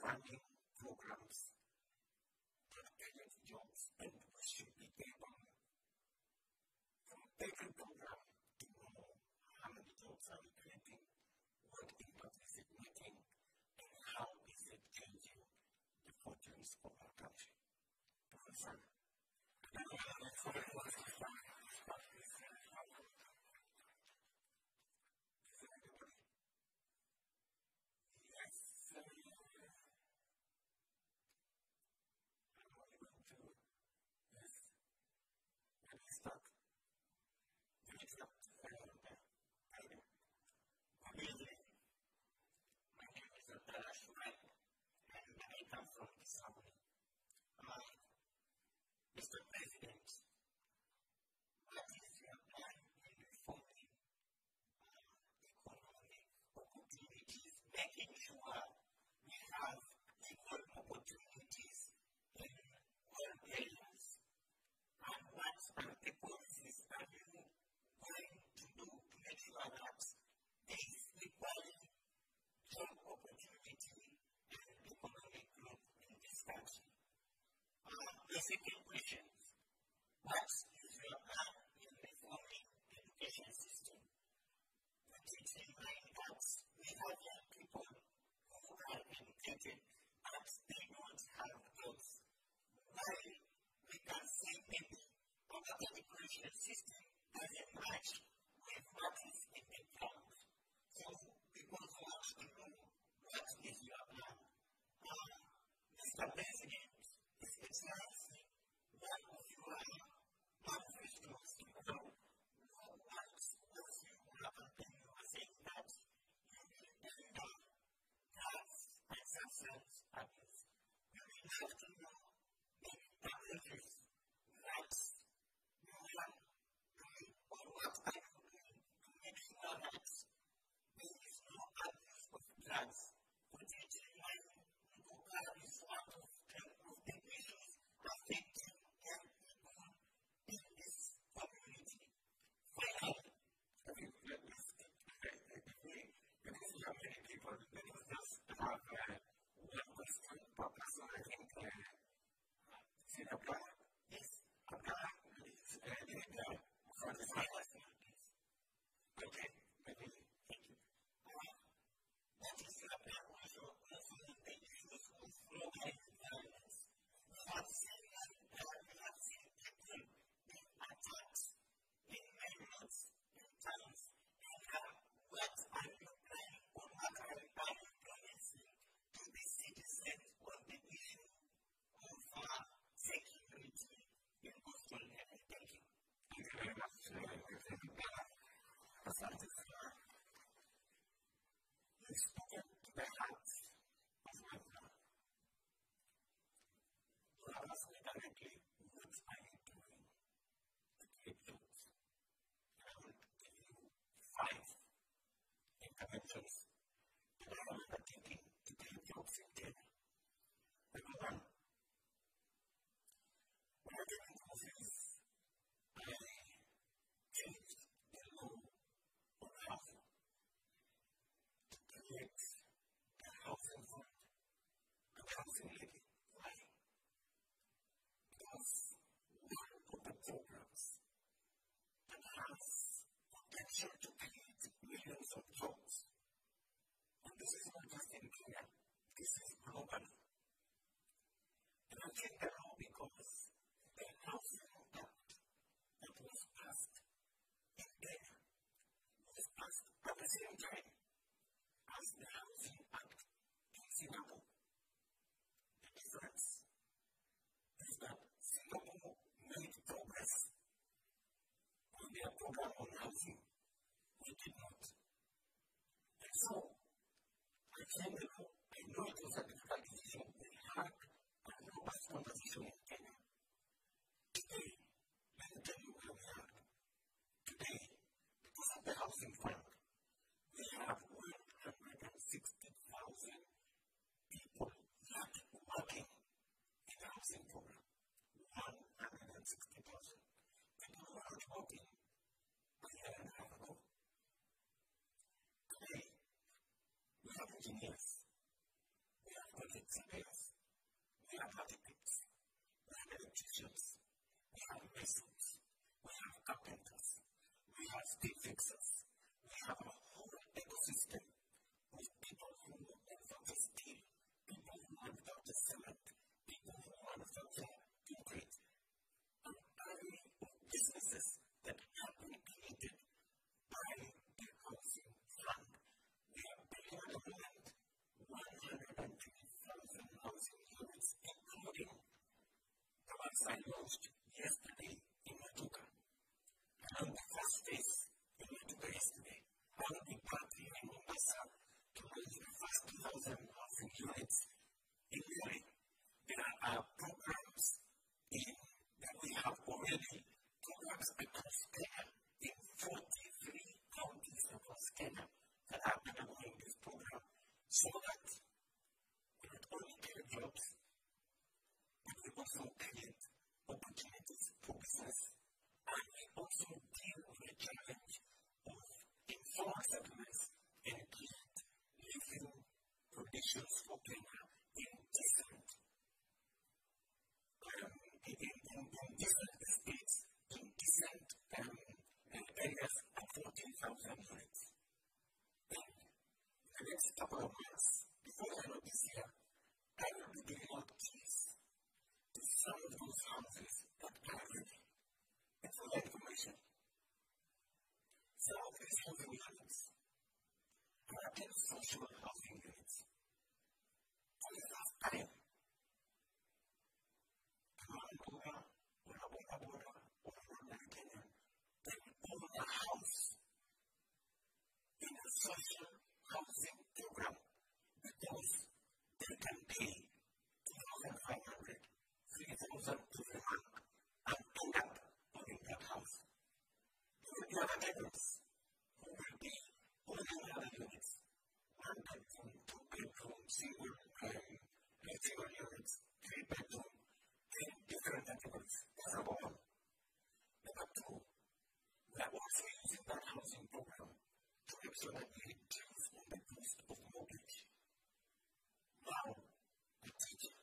running programs that create jobs, and we should be able from every program to know how many jobs are we creating, what impact is it making, and how is it changing the fortunes of our country. Professor, Mr. President, what is your plan in reforming economic opportunities, making sure we have equal opportunities in all areas? And what are the policies are you going to do to make sure that there is equal job opportunity and economic growth in this country? The second question, what is your plan in reforming the education system? But it's in mind that we have young people who are educated but they don't have jobs. Why we can say maybe our education system doesn't match with what is in the ground. So we want to know what is your plan. Mr. President, it's one of your manifestos to know what you have been saying that you will deliver drugs and substance abuse. You will have to know the packages that you are doing or what are you doing to make sure that there is no abuse of drugs. Put it in mind, that is one of the issues affecting young people in this community. Finally, I think let me speak because we have many people, let us just have one question per person. I think, is it Abdullah? Yes, Abdullah is for the final thing, please. Okay, maybe, thank you. What is your plan also concerning the issues of global violence? We have seen people being attacked in areas, in towns, and what are you planning or what are you promising to the citizens on the issue of security in Australia? Thank you. Thank you very much. You've spoken to the hearts of my brother. You have asked me directly, what are you doing to create jobs? And I will give you 5 interventions that I am undertaking to create jobs in Kenya. Number 1, when I came into office, I changed the law on housing to create a housing fund and housing levy. Why? Because one of the programs that has potential to create millions of jobs, and this is not just in Kenya, this is globally. And I came around because the housing act that was passed in Kenya was passed at the same time as the housing act in Singapore. The difference is that Singapore made progress on their program on housing. We did not. And so, I came along. I know it was a difficult decision. We had a robust conversation in Kenya. Today, let me tell you where we are. Today, because of the housing fund, we have 160,000 people not working in the housing program. 160,000 people who are not working a year and a half ago. Today, we have engineers, we have traffic surveyors, we have architects, we have electricians, we have masons, we have carpenters, we have steel fixers, we have a whole ecosystem of people who manufacture steel, people who manufacture cement, people who manufacture concrete, an array of businesses that have been created by the housing fund. We are building at the moment 120,000 housing units, including the ones I launched yesterday in Matuka. And the first phase in Matuka yesterday, I will be partnering in Mombasa to launch the first 2,000 housing units in Mary. There are programs that we have already, programs across Kenya, in 43 counties across Kenya that are undergoing this program, so that we not only create jobs, but we also create opportunities for business, and we also deal with the challenge of informal settlements and create living conditions for Kenya in different states, in different areas of 14,000 units. In the next couple of months, before the end of this year, I will be giving out keys to some of those houses that are ready. And for your information, some of these housing units are again social housing units. For the first time, a house in a social housing program because they can pay $2,500, $3,000 to the month and end up owning that house. There will be other tenants who will be owning other units, 1 bedroom, 2 bedroom, single units, 3 bedroom, in different categories. That's number one. Number two, we are also using that housing program to make sure that we reduce the cost of mortgage. Now, the teacher,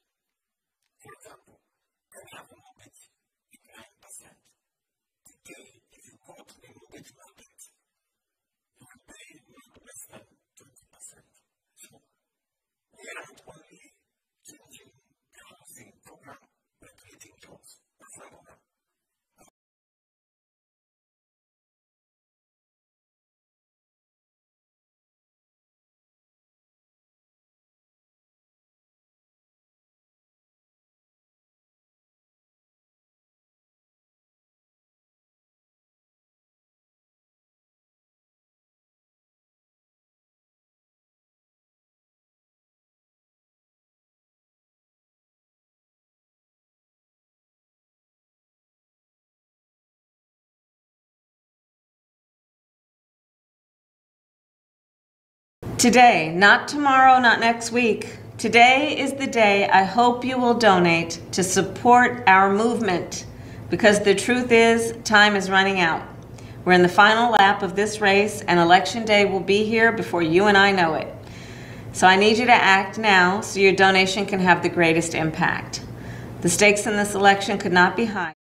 for example, can have a mortgage at 9%. Today, if you go to the mortgage market, you will pay not less than 20%. So, we are not only changing the housing program, we are creating jobs. That's number one. Today, not tomorrow, not next week. Today is the day I hope you will donate to support our movement, because the truth is, time is running out. We're in the final lap of this race, and Election Day will be here before you and I know it. So I need you to act now so your donation can have the greatest impact. The stakes in this election could not be higher.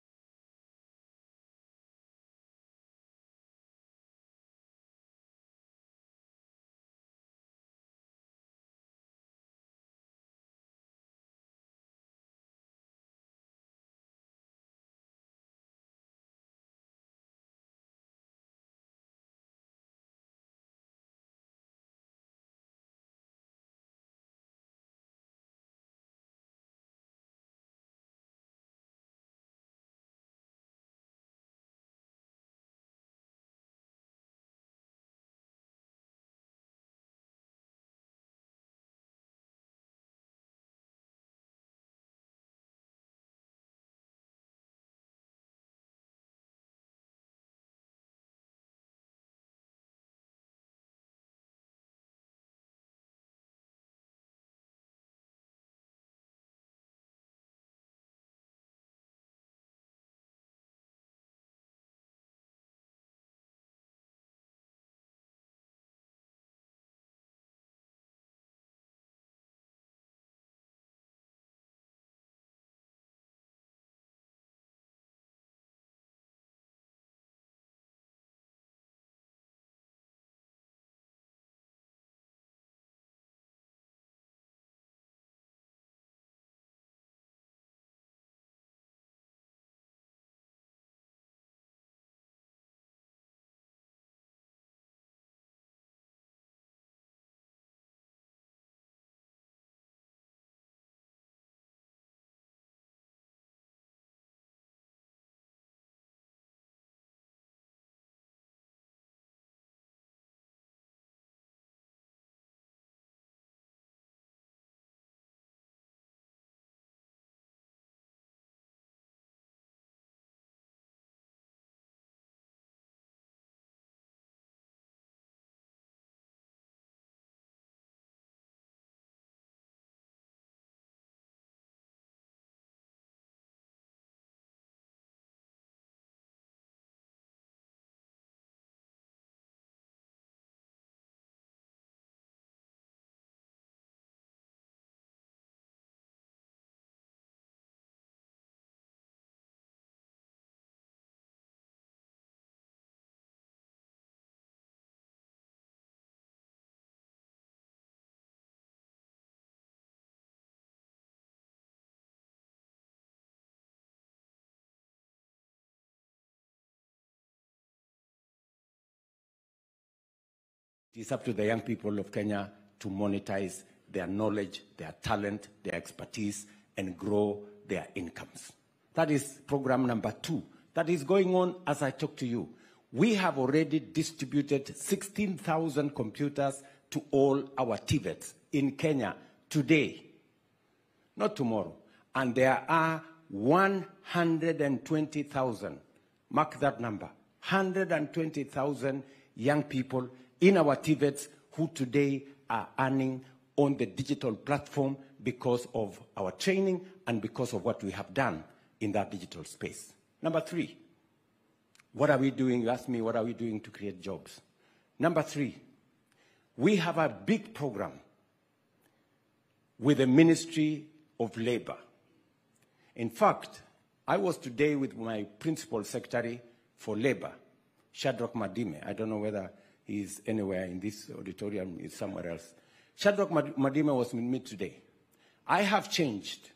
It is up to the young people of Kenya to monetize their knowledge, their talent, their expertise, and grow their incomes. That is program number 2. That is going on as I talk to you. We have already distributed 16,000 computers to all our TVETs in Kenya today, not tomorrow. And there are 120,000, mark that number, 120,000 young people in our TVETs who today are earning on the digital platform because of our training and because of what we have done in that digital space. Number 3, what are we doing? You ask me, what are we doing to create jobs? Number 3, we have a big program with the Ministry of Labor. In fact, I was today with my Principal Secretary for Labor, Shadrach Madime. I don't know whether he's anywhere in this auditorium, he's somewhere else. Shadrach Madime was with me today. I have changed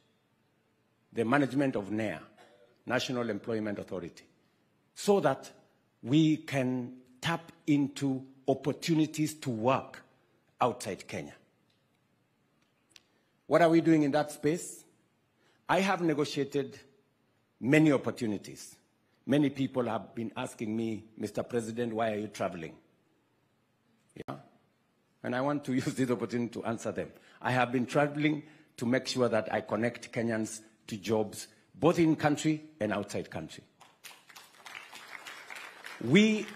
the management of NEA, National Employment Authority, so that we can tap into opportunities to work outside Kenya. What are we doing in that space? I have negotiated many opportunities. Many people have been asking me, Mr. President, why are you traveling? Yeah? And I want to use this opportunity to answer them. I have been traveling to make sure that I connect Kenyans to jobs, both in country and outside country. We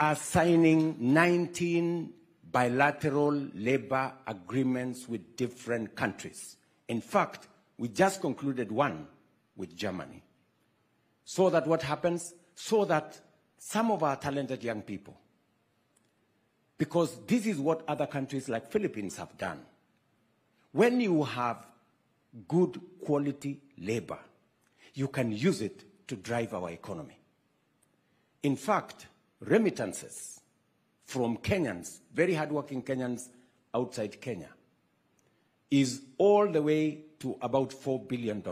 are signing 19 bilateral labor agreements with different countries. In fact, we just concluded one with Germany. So that what happens? So that some of our talented young people, because this is what other countries like Philippines have done. When you have good quality labor, you can use it to drive our economy. In fact, remittances from Kenyans, very hardworking Kenyans outside Kenya, is all the way to about $4 billion.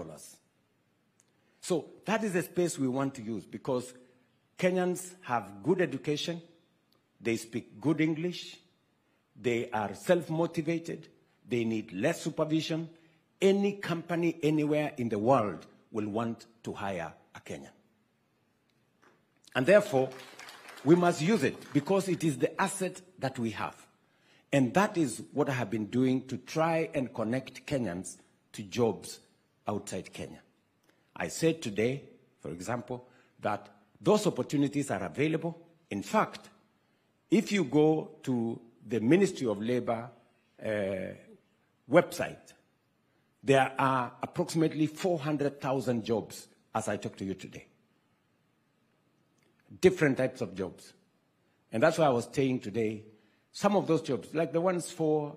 So that is the space we want to use because Kenyans have good education, they speak good English, they are self-motivated, they need less supervision. Any company anywhere in the world will want to hire a Kenyan. And therefore, we must use it because it is the asset that we have. And that is what I have been doing to try and connect Kenyans to jobs outside Kenya. I said today, for example, that those opportunities are available. In fact, if you go to the Ministry of Labor website, there are approximately 400,000 jobs as I talk to you today. Different types of jobs. And that's why I was saying today, some of those jobs, like the ones for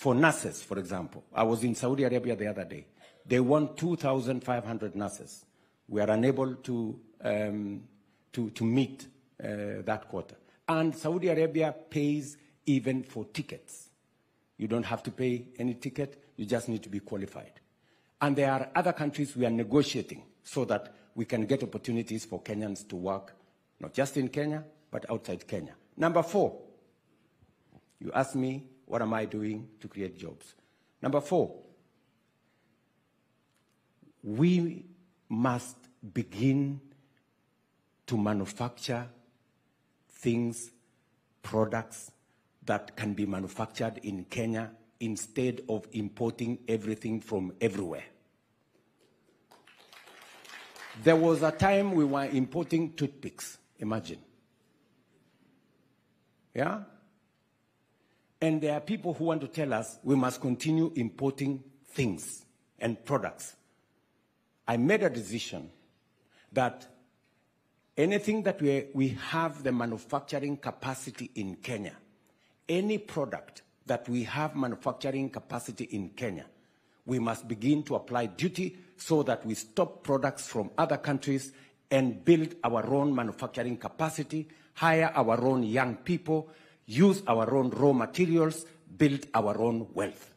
nurses, for example. I was in Saudi Arabia the other day. They want 2,500 nurses. We are unable to meet that quota. And Saudi Arabia pays even for tickets. You don't have to pay any ticket, you just need to be qualified. And there are other countries we are negotiating so that we can get opportunities for Kenyans to work, not just in Kenya, but outside Kenya. Number 4, you asked me, what am I doing to create jobs? Number 4, we must begin to manufacture things, products that can be manufactured in Kenya instead of importing everything from everywhere. There was a time we were importing toothpicks, imagine. Yeah? And there are people who want to tell us we must continue importing things and products. I made a decision that anything that we have the manufacturing capacity in Kenya, any product that we have manufacturing capacity in Kenya, we must begin to apply duty so that we stop products from other countries and build our own manufacturing capacity, hire our own young people, use our own raw materials, build our own wealth.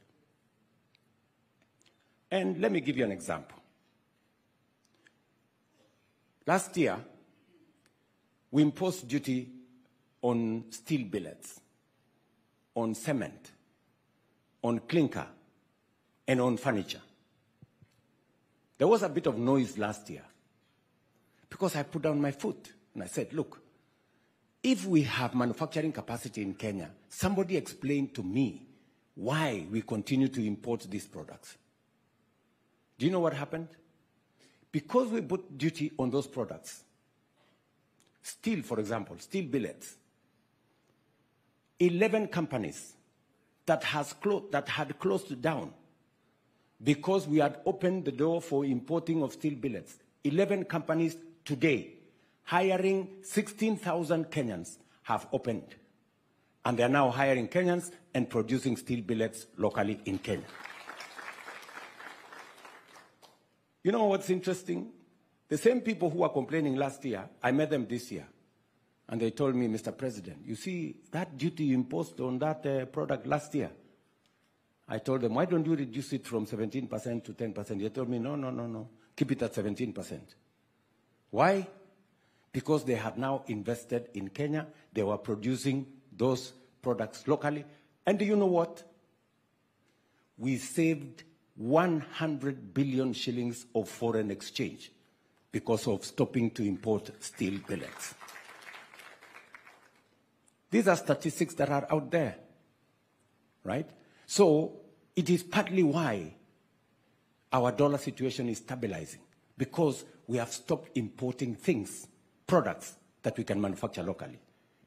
And let me give you an example. Last year, we imposed duty on steel billets, on cement, on clinker, and on furniture. There was a bit of noise last year because I put down my foot and I said, look, if we have manufacturing capacity in Kenya, somebody explain to me why we continue to import these products. Do you know what happened? Because we put duty on those products, steel, for example, steel billets, 11 companies that had closed down because we had opened the door for importing of steel billets. 11 companies today, hiring 16,000 Kenyans, have opened. And they are now hiring Kenyans and producing steel billets locally in Kenya. You know what's interesting? The same people who were complaining last year, I met them this year. And they told me, Mr. President, you see, that duty you imposed on that product last year. I told them, why don't you reduce it from 17% to 10%? They told me, no, keep it at 17%. Why? Because they had now invested in Kenya. They were producing those products locally. And do you know what? We saved 100 billion shillings of foreign exchange because of stopping to import steel billets. These are statistics that are out there, right? So it is partly why our dollar situation is stabilizing, because we have stopped importing things, products that we can manufacture locally.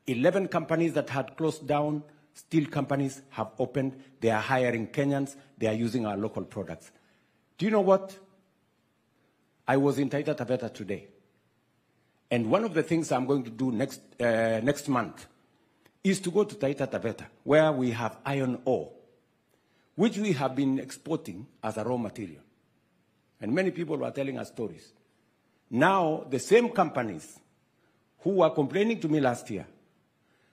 11 companies that had closed down, steel companies, have opened. They are hiring Kenyans. They are using our local products. Do you know what? I was in Taita Taveta today. And one of the things I'm going to do next month is to go to Taita Taveta, where we have iron ore, which we have been exporting as a raw material. And many people were telling us stories. Now, the same companies who were complaining to me last year,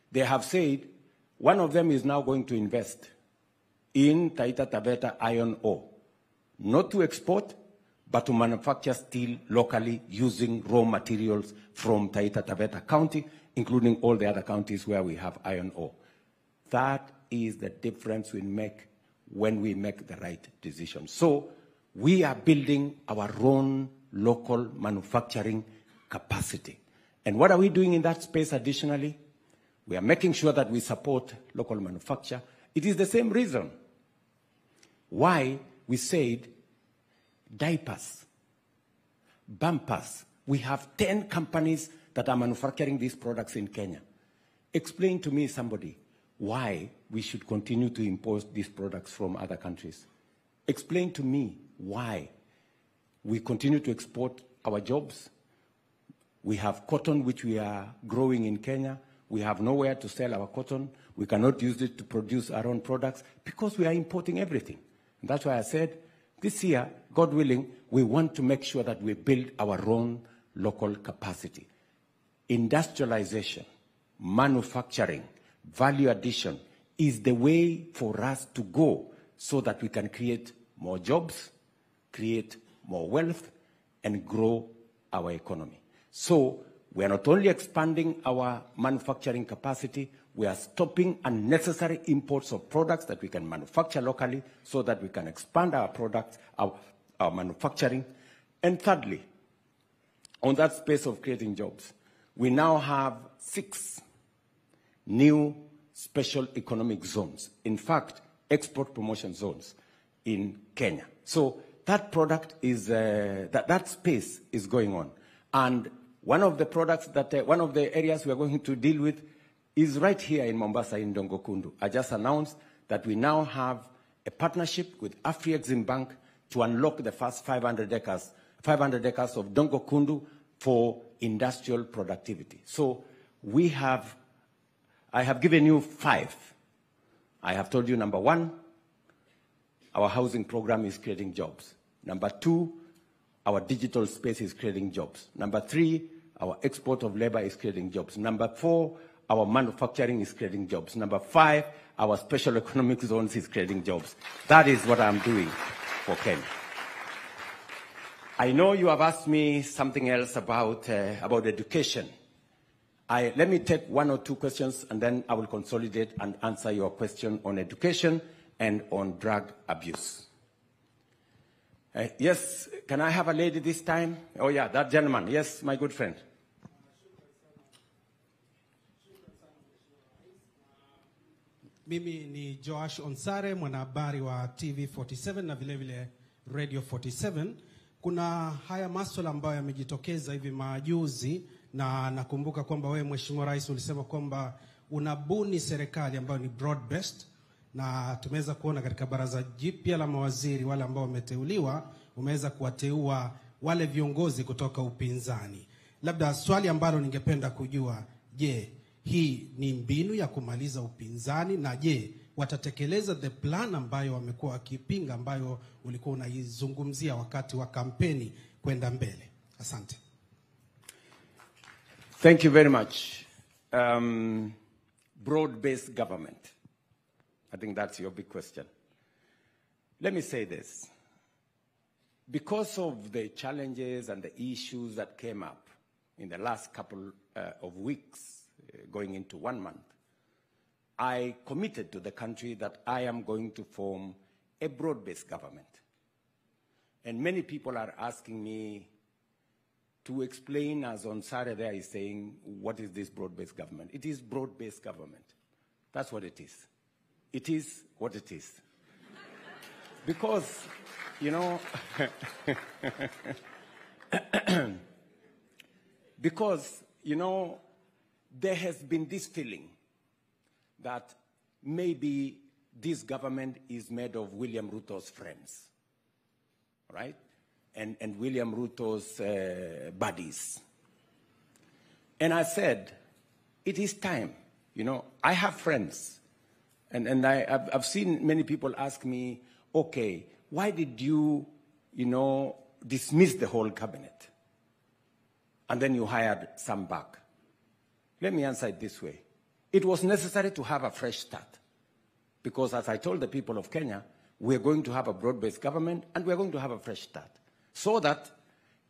they have said one of them is now going to invest in Taita Taveta iron ore, not to export, but to manufacture steel locally using raw materials from Taita Taveta County, including all the other counties where we have iron ore. That is the difference we make when we make the right decision. So we are building our own local manufacturing capacity. And what are we doing in that space additionally? We are making sure that we support local manufacture. It is the same reason why we said diapers, bumpers. We have 10 companies that are manufacturing these products in Kenya. Explain to me, somebody, why we should continue to import these products from other countries. Explain to me why we continue to export our jobs. We have cotton which we are growing in Kenya. We have nowhere to sell our cotton. We cannot use it to produce our own products because we are importing everything. And that's why I said this year, God willing, we want to make sure that we build our own local capacity. Industrialization, manufacturing, value addition is the way for us to go so that we can create more jobs, create more wealth, and grow our economy. So we are not only expanding our manufacturing capacity, we are stopping unnecessary imports of products that we can manufacture locally so that we can expand our products, our manufacturing. And thirdly, on that space of creating jobs, we now have 6 new special economic zones. In fact, export promotion zones in Kenya. So that product is, that space is going on. And one of the products that, one of the areas we are going to deal with is right here in Mombasa in Dongo Kundu. I just announced that we now have a partnership with Afri-Exim Bank to unlock the first 500 acres of Dongo Kundu for industrial productivity. So I have given you 5. I have told you, number 1, our housing program is creating jobs. Number 2, our digital space is creating jobs. Number 3, our export of labor is creating jobs. Number 4, our manufacturing is creating jobs. Number 5, our special economic zones is creating jobs. That is what I'm doing for Kenya. I know you have asked me something else about education. Let me take one or two questions, and then I will consolidate and answer your question on education and on drug abuse. Yes, can I have a lady this time? Oh yeah, that gentleman. Yes, my good friend. Mimi ni Joash Onsare, mwanahabari wa TV 47 na vile vile Radio 47. Kuna haya masuala ambayo yamejitokeza hivi majuzi, na nakumbuka kwamba wewe Mheshimiwa Rais ulisema kwamba unabuni serikali ambayo ni broad based, na tumeweza kuona katika baraza jipya la mawaziri wale ambao wameteuliwa, umeweza kuwateua wale viongozi kutoka upinzani. Labda swali ambalo ningependa kujua, je, hii ni mbinu ya kumaliza upinzani, na je, watatekeleza the plan ambayo wamekuwa wakipinga, ambayo ulikuwa unaizungumzia wakati wa kampeni kwenda mbele? Asante. Thank you very much. Broad-based government. I think that's your big question. Let me say this. Because of the challenges and the issues that came up in the last couple of weeks, going into 1 month, I committed to the country that I am going to form a broad-based government. And many people are asking me to explain, as Onsare there is saying, what is this broad-based government? It is broad-based government. That's what it is. It is what it is. Because, you know, because, you know, there has been this feeling that maybe this government is made of William Ruto's friends, right? And William Ruto's buddies. And I said, it is time. You know, I have friends. And I've seen many people ask me, okay, why did you, you know, dismiss the whole cabinet? And then you hired some back. Let me answer it this way. It was necessary to have a fresh start. Because as I told the people of Kenya, we're going to have a broad-based government and we're going to have a fresh start. So that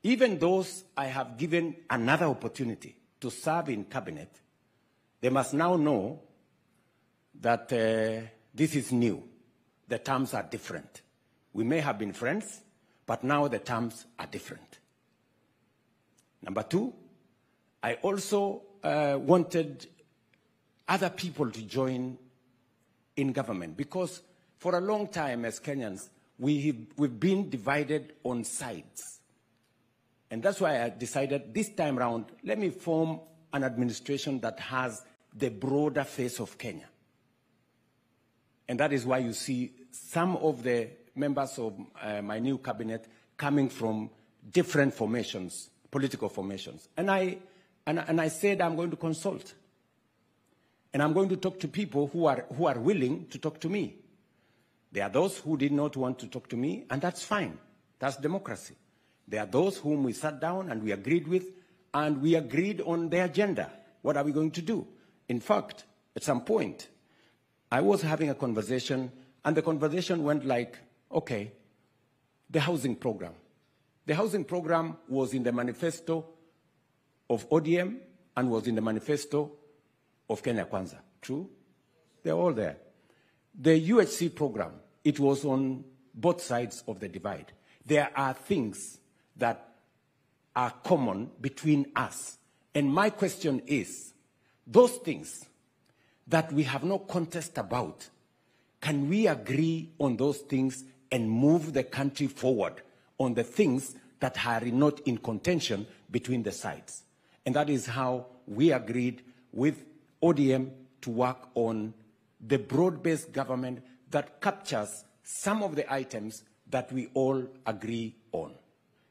even those I have given another opportunity to serve in cabinet, they must now know that this is new. The terms are different. We may have been friends, but now the terms are different. Number two, I also wanted other people to join in government, because for a long time as Kenyans, we've been divided on sides. And that's why I decided this time around, let me form an administration that has the broader face of Kenya. And that is why you see some of the members of my new cabinet coming from different formations, political formations. And I said I'm going to consult. And I'm going to talk to people who are willing to talk to me. There are those who did not want to talk to me, and that's fine. That's democracy. There are those whom we sat down and we agreed with, and we agreed on the agenda. What are we going to do? In fact, at some point, I was having a conversation, and the conversation went like, okay, the housing program. The housing program was in the manifesto of ODM and was in the manifesto of Kenya Kwanza. True? They're all there. The UHC program, it was on both sides of the divide. There are things that are common between us. And my question is, those things that we have no contest about, can we agree on those things and move the country forward on the things that are not in contention between the sides? And that is how we agreed with ODM to work on the broad-based government that captures some of the items that we all agree on.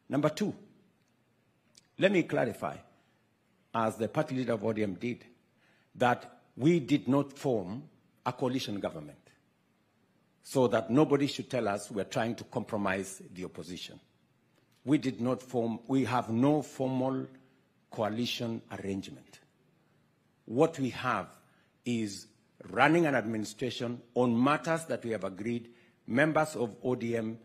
Number two, let me clarify, as the party leader of ODM did, that we did not form a coalition government so that nobody should tell us we're trying to compromise the opposition. We did not form, we have no formal coalition arrangement. What we have is running an administration on matters that we have agreed, members of ODM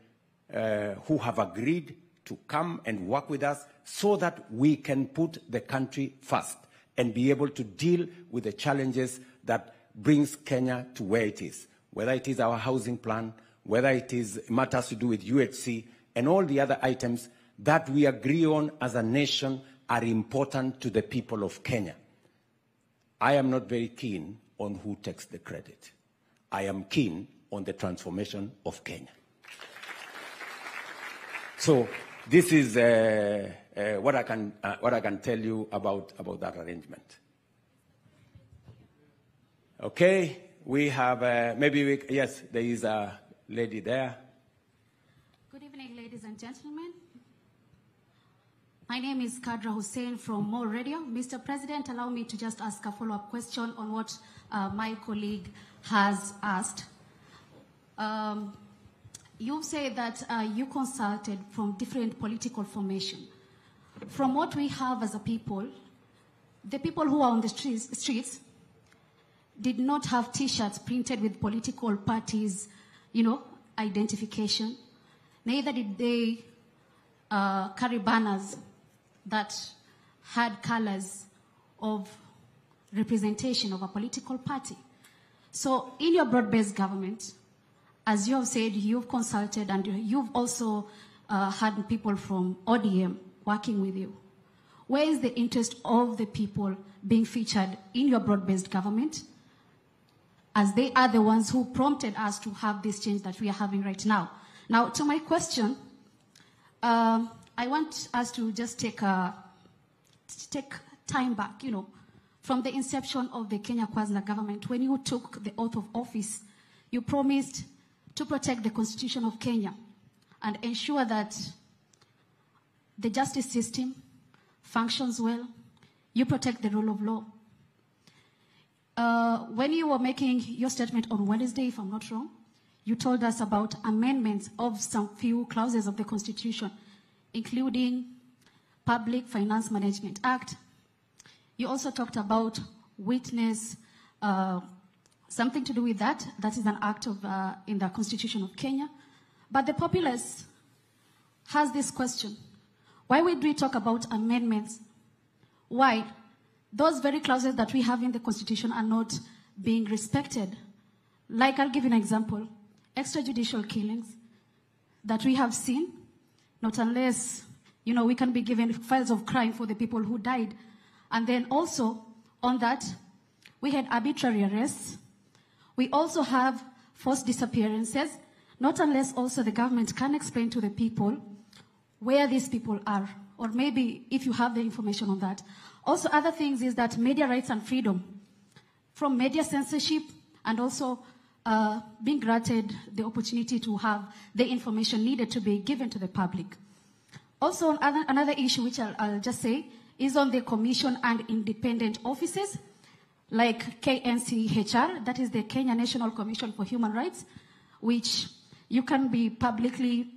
who have agreed to come and work with us so that we can put the country first and be able to deal with the challenges that brings Kenya to where it is, whether it is our housing plan, whether it is matters to do with UHC, and all the other items that we agree on as a nation are important to the people of Kenya. I am not very keen on who takes the credit. I am keen on the transformation of Kenya. So this is what I can tell you about that arrangement. Okay, we have yes, there is a lady there. Good evening, ladies and gentlemen. My name is Kadra Hussein from More Radio. Mr. President, allow me to just ask a follow-up question on what my colleague has asked. You say that you consulted from different political formation. From what we have as a people, the people who are on the streets did not have T-shirts printed with political parties, identification. Neither did they carry banners that had colors of representation of a political party. So in your broad-based government, as you have said, you've consulted and you've also had people from ODM working with you. Where is the interest of the people being featured in your broad-based government, as they are the ones who prompted us to have this change that we are having right now? Now, to my question, I want us to just take time back, from the inception of the Kenya Kwanza government. When you took the oath of office, you promised to protect the Constitution of Kenya and ensure that the justice system functions well. You protect the rule of law. When you were making your statement on Wednesday, if I'm not wrong, you told us about amendments of some few clauses of the Constitution, including Public Finance Management Act. You also talked about witness, something to do with that. That is an act of, in the Constitution of Kenya. But the populace has this question. Why would we talk about amendments? Why? Those very clauses that we have in the Constitution are not being respected. Like, I'll give you an example. Extrajudicial killings that we have seen, not unless, we can be given files of crime for the people who died. And then also, on that, we had arbitrary arrests. We also have forced disappearances, not unless also the government can explain to the people where these people are, or maybe if you have the information on that. Also, other things is that media rights and freedom, from media censorship and also being granted the opportunity to have the information needed to be given to the public. Also, another issue which I'll just say is on the commission and independent offices, like KNCHR, that is the Kenya National Commission for Human Rights, which you can be publicly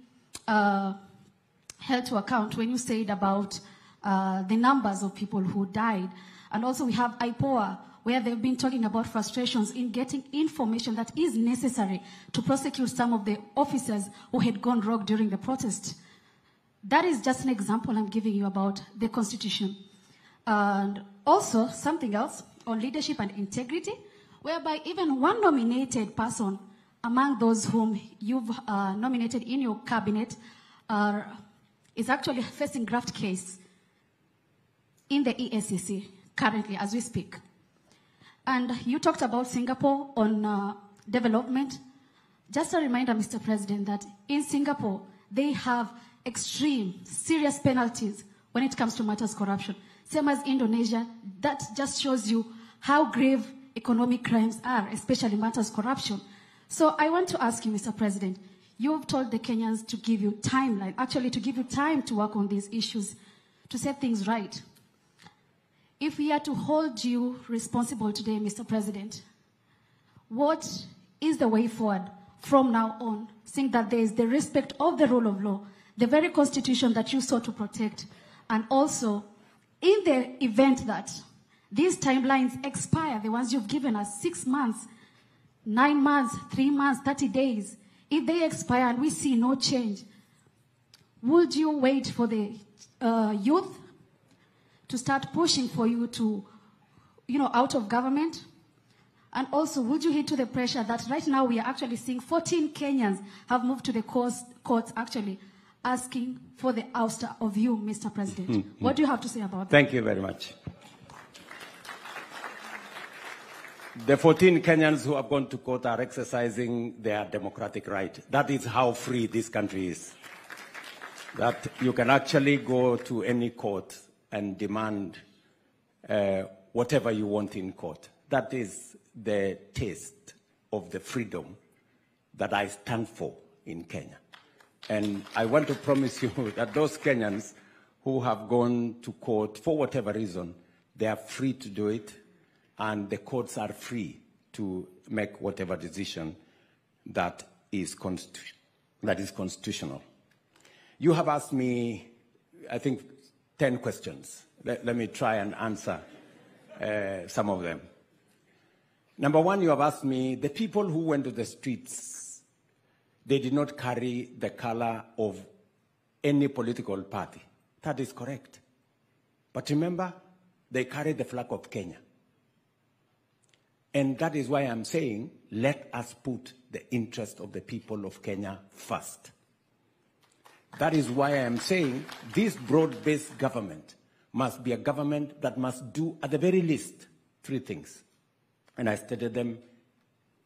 held to account when you said about the numbers of people who died. And also we have IPOA, where they've been talking about frustrations in getting information that is necessary to prosecute some of the officers who had gone rogue during the protest. That is just an example I'm giving you about the Constitution. And also something else on leadership and integrity, whereby even one nominated person among those whom you've nominated in your cabinet is actually facing graft case in the EACC currently as we speak. And you talked about Singapore on development. Just a reminder, Mr. President, that in Singapore, they have extreme, serious penalties when it comes to matters corruption. Same as Indonesia. That just shows you how grave economic crimes are, especially matters corruption. So I want to ask you, Mr. President, you've told the Kenyans to give you timeline, actually to give you time to work on these issues, to set things right. If we are to hold you responsible today, Mr. President, what is the way forward from now on, seeing that there is the respect of the rule of law, the very Constitution that you sought to protect, and also in the event that these timelines expire, the ones you've given us, 6 months, 9 months, 3 months, 30 days, if they expire and we see no change, would you wait for the youth to start pushing for you to out of government? And also, would you heed to the pressure that right now we are actually seeing 14 Kenyans have moved to the courts actually asking for the ouster of you, Mr. President? What do you have to say about that? Thank you very much. The 14 Kenyans who have gone to court are exercising their democratic right. That is how free this country is. That you can actually go to any court and demand whatever you want in court. That is the taste of the freedom that I stand for in Kenya. And I want to promise you that those Kenyans who have gone to court for whatever reason, they are free to do it, and the courts are free to make whatever decision that is constitutional. You have asked me, I think, 10 questions. Let me try and answer some of them. Number one, you have asked me, the people who went to the streets, they did not carry the color of any political party. That is correct. But remember, they carried the flag of Kenya. And that is why I'm saying, let us put the interest of the people of Kenya first. That is why I'm saying this broad-based government must be a government that must do, at the very least, 3 things. And I stated them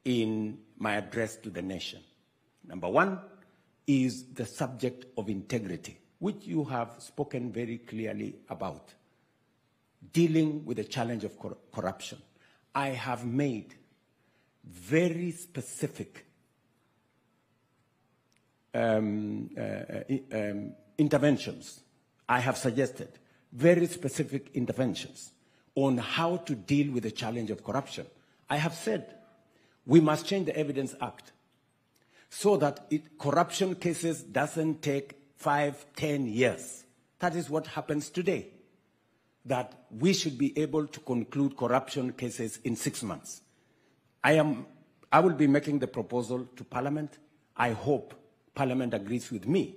in my address to the nation. Number 1 is the subject of integrity, which you have spoken very clearly about, dealing with the challenge of corruption. I have made very specific interventions. I have suggested very specific interventions on how to deal with the challenge of corruption. I have said we must change the Evidence Act so that corruption cases doesn't take 5, 10 years. That is what happens today. That we should be able to conclude corruption cases in 6 months. I will be making the proposal to Parliament. I hope Parliament agrees with me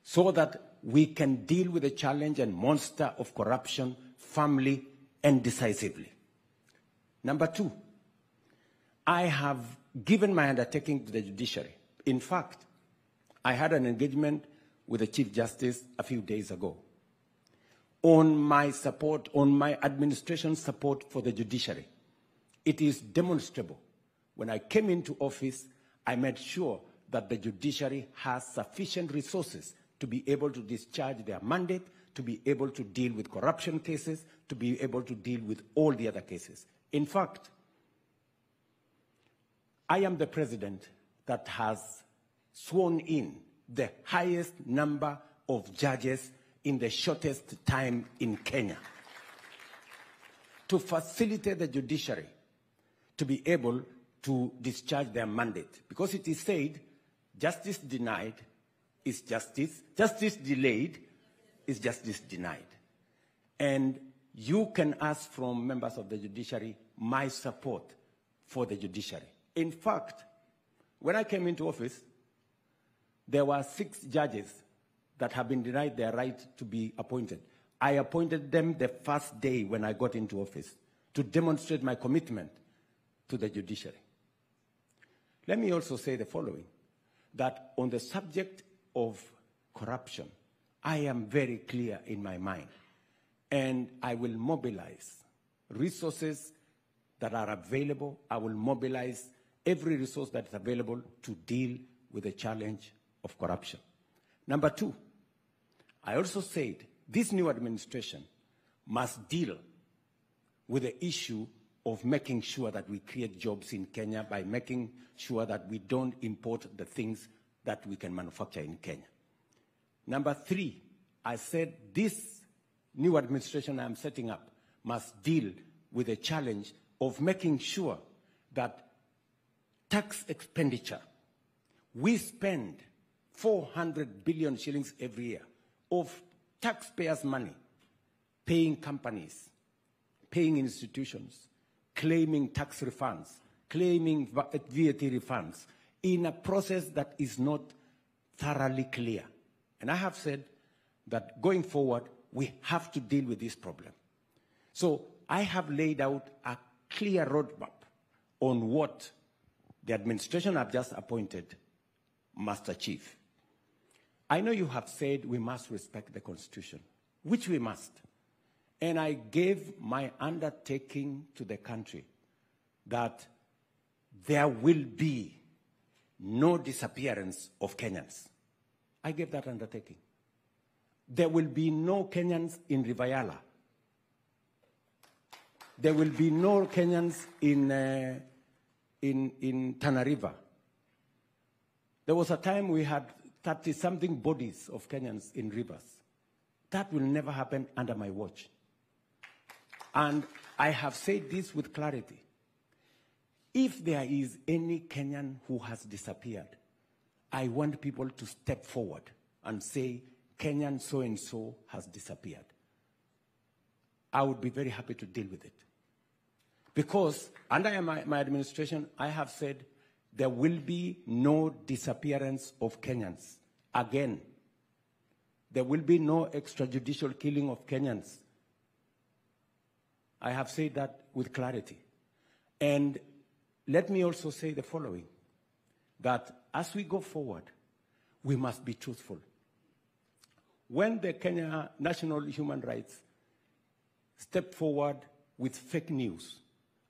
so that we can deal with the challenge and monster of corruption firmly and decisively. Number 2, I have given my undertaking to the judiciary. In fact, I had an engagement with the Chief Justice a few days ago on my support, on my administration's support for the judiciary. It is demonstrable. When I came into office, I made sure that the judiciary has sufficient resources to be able to discharge their mandate, to be able to deal with corruption cases, to be able to deal with all the other cases. In fact, I am the president that has sworn in the highest number of judges in the shortest time in Kenya to facilitate the judiciary to be able to discharge their mandate. Because it is said, justice denied is justice, justice delayed is justice denied. And you can ask from members of the judiciary my support for the judiciary. In fact, when I came into office, there were 6 judges that have been denied their right to be appointed. I appointed them the first day when I got into office to demonstrate my commitment to the judiciary. Let me also say the following, that on the subject of corruption, I am very clear in my mind, and I will mobilize resources that are available. I will mobilize every resource that is available to deal with the challenge of corruption. Number 2, I also said this new administration must deal with the issue of making sure that we create jobs in Kenya by making sure that we don't import the things that we can manufacture in Kenya. Number 3, I said this new administration I'm setting up must deal with the challenge of making sure that tax expenditure, we spend 400 billion shillings every year of taxpayers' money, paying companies, paying institutions, claiming tax refunds, claiming VAT refunds, in a process that is not thoroughly clear. And I have said that going forward, we have to deal with this problem. So I have laid out a clear roadmap on what the administration I've just appointed must achieve. I know you have said we must respect the Constitution, which we must. And I gave my undertaking to the country that there will be no disappearance of Kenyans. I gave that undertaking. There will be no Kenyans in Rivayala. There will be no Kenyans in Tana River. There was a time we had 30-something bodies of Kenyans in rivers. That will never happen under my watch. And I have said this with clarity. If there is any Kenyan who has disappeared, I want people to step forward and say, Kenyan so-and-so has disappeared. I would be very happy to deal with it. Because under my administration, I have said there will be no disappearance of Kenyans. Again, there will be no extrajudicial killing of Kenyans. I have said that with clarity. And let me also say the following, that as we go forward, we must be truthful. When the Kenya National Human Rights stepped forward with fake news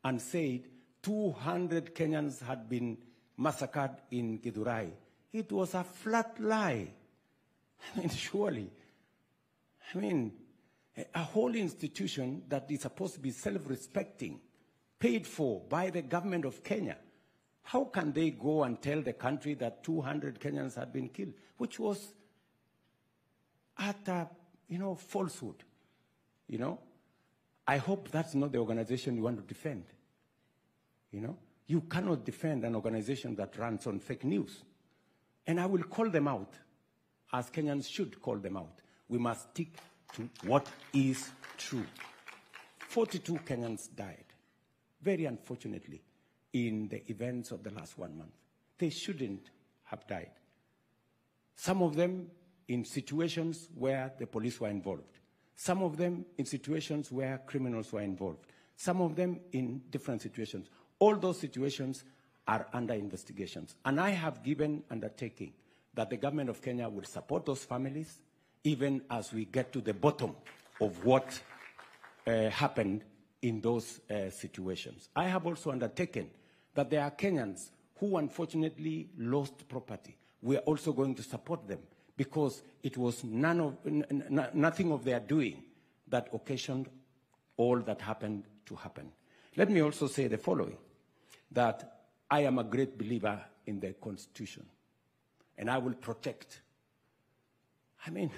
and said 200 Kenyans had been massacred in Githurai, it was a flat lie. I mean, surely. I mean, a whole institution that is supposed to be self-respecting, paid for by the government of Kenya, how can they go and tell the country that 200 Kenyans had been killed, which was utter, falsehood, I hope that's not the organization you want to defend, You cannot defend an organization that runs on fake news. And I will call them out, as Kenyans should call them out. We must stick to what is true. 42 Kenyans died, very unfortunately, in the events of the last 1 month. They shouldn't have died. Some of them in situations where the police were involved. Some of them in situations where criminals were involved. Some of them in different situations. All those situations are under investigations. And I have given undertaking that the government of Kenya will support those families even as we get to the bottom of what happened in those situations. I have also undertaken that there are Kenyans who unfortunately lost property. We are also going to support them because it was nothing of their doing that occasioned all that happened to happen. Let me also say the following, that I am a great believer in the Constitution, and I will protect. I mean,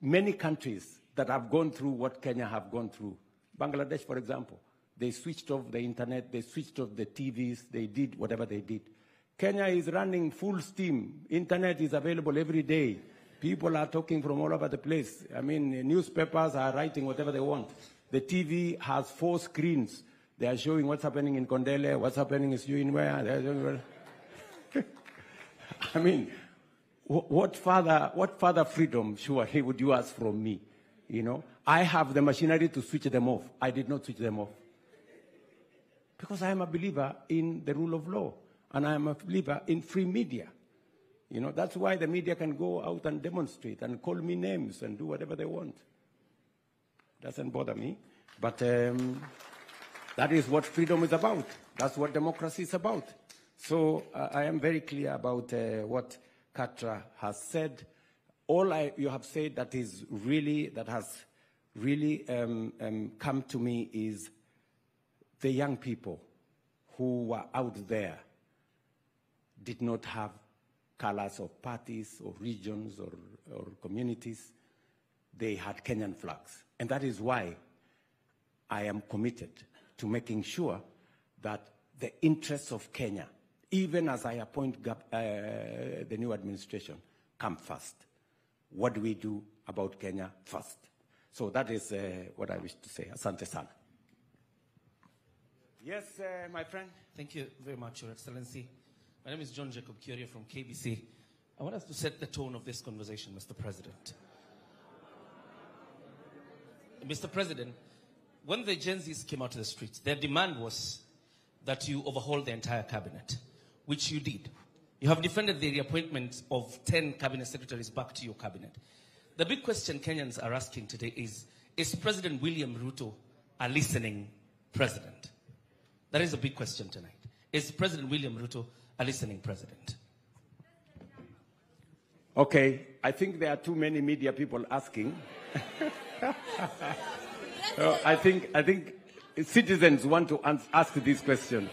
many countries that have gone through what Kenya have gone through, Bangladesh, for example, they switched off the internet, they switched off the TVs, they did whatever they did. Kenya is running full steam. Internet is available every day. People are talking from all over the place. I mean, newspapers are writing whatever they want. The TV has 4 screens. They are showing what's happening in Kondele, what's happening in where. I mean, what further freedom, surely, would you ask from me? I have the machinery to switch them off. I did not switch them off. Because I am a believer in the rule of law. And I am a believer in free media. That's why the media can go out and demonstrate and call me names and do whatever they want. Doesn't bother me. But that is what freedom is about. That's what democracy is about. So I am very clear about what Katra has said. All you have said that has really come to me is the young people who were out there did not have colors of parties or regions or communities. They had Kenyan flags. And that is why I am committed to making sure that the interests of Kenya, even as I appoint the new administration, come first. What do we do about Kenya first? So that is what I wish to say. Asante sana. Yes, my friend. Thank you very much, Your Excellency. My name is John Jacob Curia from KBC. I want us to set the tone of this conversation, Mr. President. Mr. President, when the Gen Zs came out to the streets, their demand was that you overhaul the entire cabinet, which you did. You have defended the reappointment of 10 cabinet secretaries back to your cabinet. The big question Kenyans are asking today is President William Ruto a listening president? That is a big question tonight. Is President William Ruto a listening president? Okay, I think there are too many media people asking. I think citizens want to ask this question.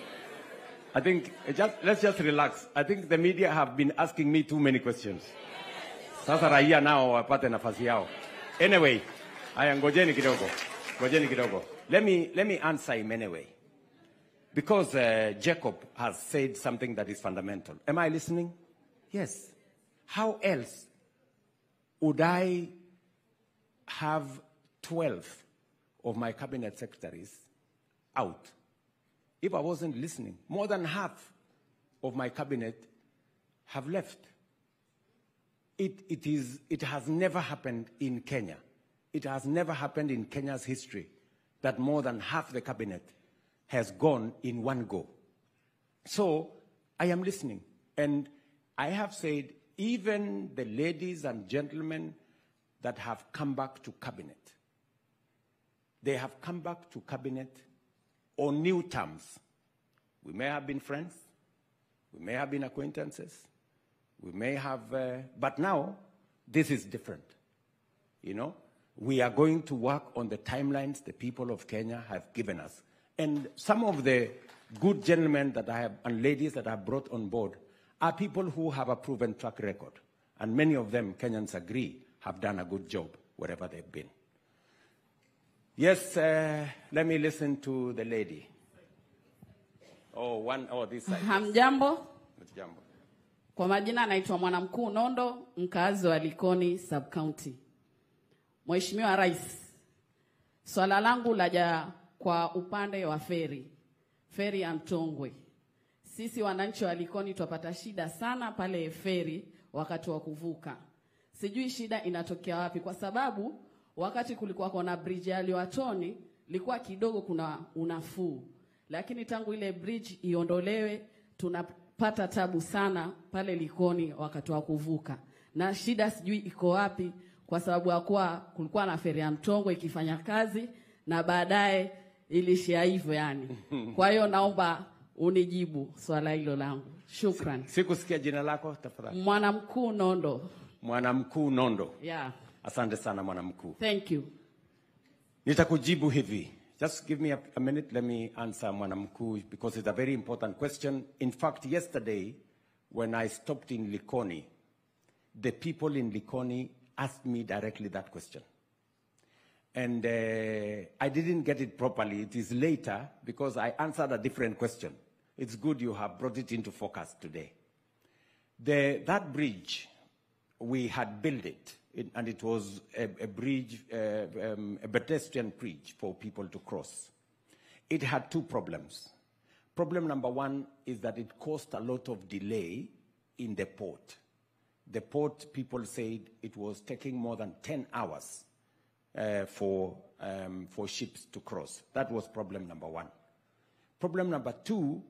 I think let's just relax. I think the media have been asking me too many questions. Sasa raia nao wapate nafasi yao. Anyway, ngojeni kidogo. Let me answer him anyway. Because Jacob has said something that is fundamental. Am I listening? Yes. How else would I have 12 of my cabinet secretaries out if I wasn't listening? More than half of my cabinet have left. It has never happened in Kenya. It has never happened in Kenya's history that more than half the cabinet has gone in one go. So I am listening. And I have said, even the ladies and gentlemen that have come back to cabinet, they have come back to cabinet on new terms. We may have been friends, we may have been acquaintances, we may have, but now this is different. You know, we are going to work on the timelines the people of Kenya have given us. And some of the good gentlemen that I have and ladies that I have brought on board are people who have a proven track record. And many of them, Kenyans agree, have done a good job wherever they've been. Yes, let me listen to the lady. This side. Hamjambo. Jambo. Kwa majina naitwa Mwanamkuu Nondo, mkazi wa Likoni sub-county. Mheshimiwa Rais, swala langu laja kwa upande wa feri ya Mtongwe. Sisi wananchi wa Likoni tupata shida sana pale feri wakati wa kuvuka. Sijui shida inatokea wapi, kwa sababu wakati kulikuwa kuna bridge ya Liwatoni ilikuwa kidogo kuna unafuu. Lakini tangu ile bridge iondolewe tunapata tabu sana pale Likoni wakati wa kuvuka. Na shida sijui iko wapi, kwa sababu kulikuwa na feri ya Mtongwe ikifanya kazi na baadaye ilishia hivyo yani. Kwa hiyo naomba unijibu swala hilo langu. Shukran. Sikusikia jina lako tafadhali. Mwanamkuu Nondo. Mwanamkuu Nondo. Yeah. Asante sana Mwanamkuu. Thank you. Nitakujibu hivi. Just give me a minute, let me answer Mwanamkuu, because it's a very important question. In fact, yesterday, when I stopped in Likoni, the people in Likoni asked me directly that question. And I didn't get it properly. It is later, because I answered a different question. It's good you have brought it into focus today. That bridge, we had built it, and it was a bridge, a pedestrian bridge for people to cross. It had two problems. Problem number one is that it caused a lot of delay in the port. The port, people said it was taking more than 10 hours for ships to cross. That was problem number one. Problem number two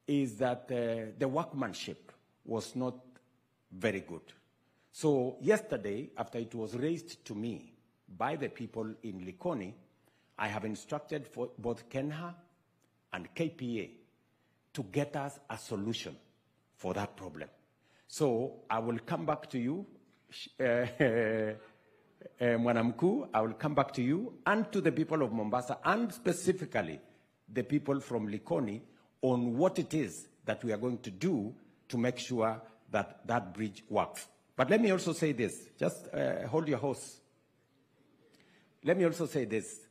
is that the workmanship was not very good. So yesterday, after it was raised to me by the people in Likoni, I have instructed for both KENHA and KPA to get us a solution for that problem. So I will come back to you, Mwanamkuu, I will come back to you and to the people of Mombasa, and specifically the people from Likoni, on what it is that we are going to do to make sure that that bridge works. But let me also say this, just hold your horse. Let me also say this.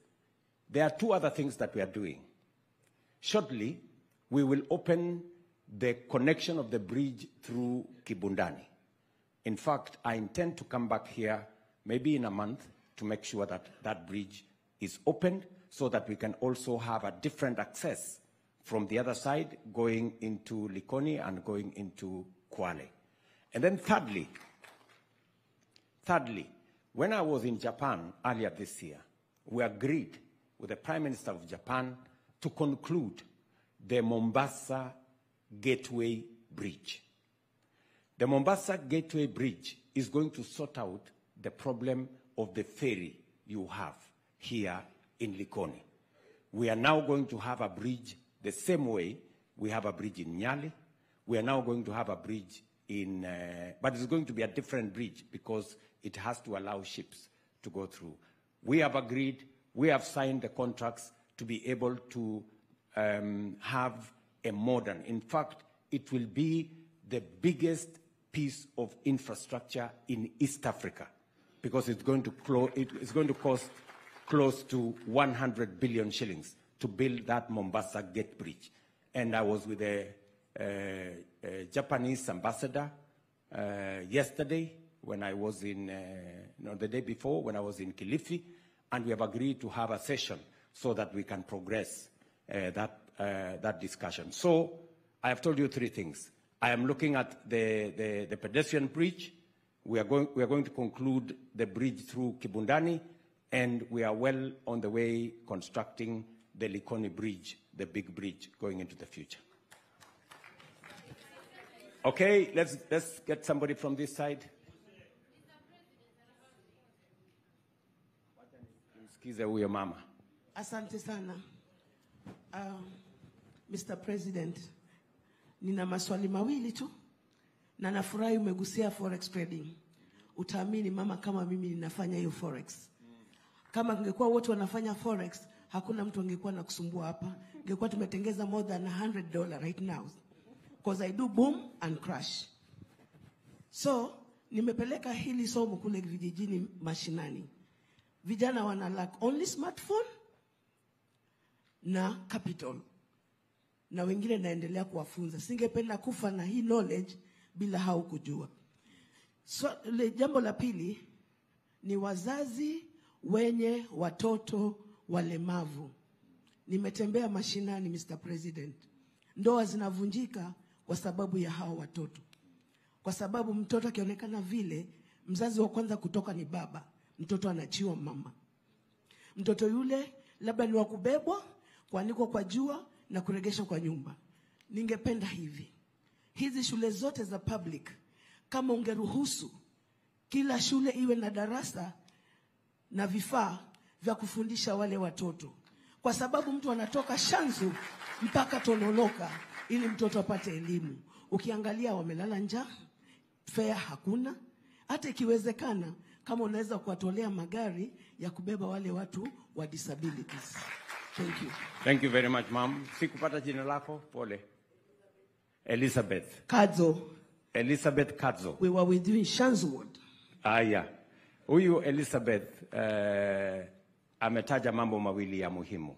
There are two other things that we are doing. Shortly, we will open the connection of the bridge through Kibundani. In fact, I intend to come back here maybe in a month to make sure that that bridge is opened so that we can also have a different access from the other side going into Likoni and going into Kwale. And then thirdly, when I was in Japan earlier this year, we agreed with the Prime Minister of Japan to conclude the Mombasa Gateway Bridge. The Mombasa Gateway Bridge is going to sort out the problem of the ferry you have here in Likoni. We are now going to have a bridge the same way we have a bridge in Nyali. We are now going to have a bridge in, but it's going to be a different bridge because it has to allow ships to go through. We have agreed, we have signed the contracts to be able to have a modern, in fact, it will be the biggest piece of infrastructure in East Africa because it's going to cost close to 100 billion shillings to build that Mombasa Gate Bridge. And I was with the Japanese ambassador yesterday when I was in, the day before when I was in Kilifi, and we have agreed to have a session so that we can progress that discussion. So I have told you three things. I am looking at the pedestrian bridge. We are going to conclude the bridge through Kibundani, and we are well on the way constructing the Likoni Bridge, the big bridge going into the future. Okay, let's get somebody from this side. Msikize huyo mama. Asante sana. Mr. President, nina maswali mawili tu na nafurahi umegusia forex trading. Utaamini mama kama mimi ninafanya hiyo forex. Kama ungekuwa wote wanafanya forex, hakuna mtu angekuwa nakusumbua hapa. Ungekuwa tumetengeza more than $100 right now. Because I do boom and crash. So, nimepeleka hili somo kule vijijini mashinani. Vijana wana lack only smartphone na capital. Na wengine naendelea kuwafunza. Singependa kufa na hii knowledge bila hao kujua. So, jambo la pili ni wazazi wenye watoto walemavu. Nimetembea mashinani, Mr. President. Ndoa zinavunjika kwa sababu ya hao watoto. Kwa sababu mtoto akionekana vile, mzazi wa kwanza kutoka ni baba. Mtoto anachiwa mama. Mtoto yule labda ni wa kubebwa, kuanikwa kwa jua na kuregeshwa kwa nyumba. Ningependa hivi. Hizi shule zote za public, kama ungeruhusu kila shule iwe na darasa na vifaa vya kufundisha wale watoto. Kwa sababu mtu anatoka Shanzu mpaka Tononoka ili mtoto apate elimu. Ukiangalia wamelala njaa, fare hakuna. Hata ikiwezekana kama unaweza kuwatolea magari ya kubeba wale watu wa disabilities. Thank you. Thank you very much, ma'am. Sikupata jina lako, pole. Elizabeth. Kadzo. Elizabeth Kadzo. We were with you in Shanzuwood. Yeah. Huyu Elizabeth ametaja mambo mawili ya muhimu.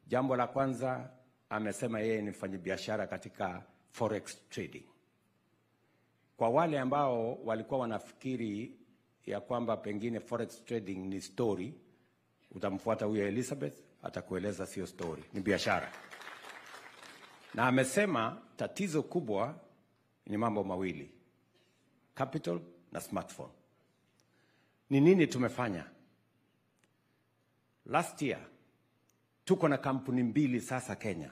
Jambo la kwanza amesema yeye ni mfanyabiashara katika forex trading. Kwa wale ambao walikuwa wanafikiri ya kwamba pengine forex trading ni story, utamfuata huyo Elizabeth, atakueleza sio story, ni biashara. Na amesema tatizo kubwa ni mambo mawili, capital na smartphone. Ni nini tumefanya? Last year, tuko na kampuni mbili sasa Kenya,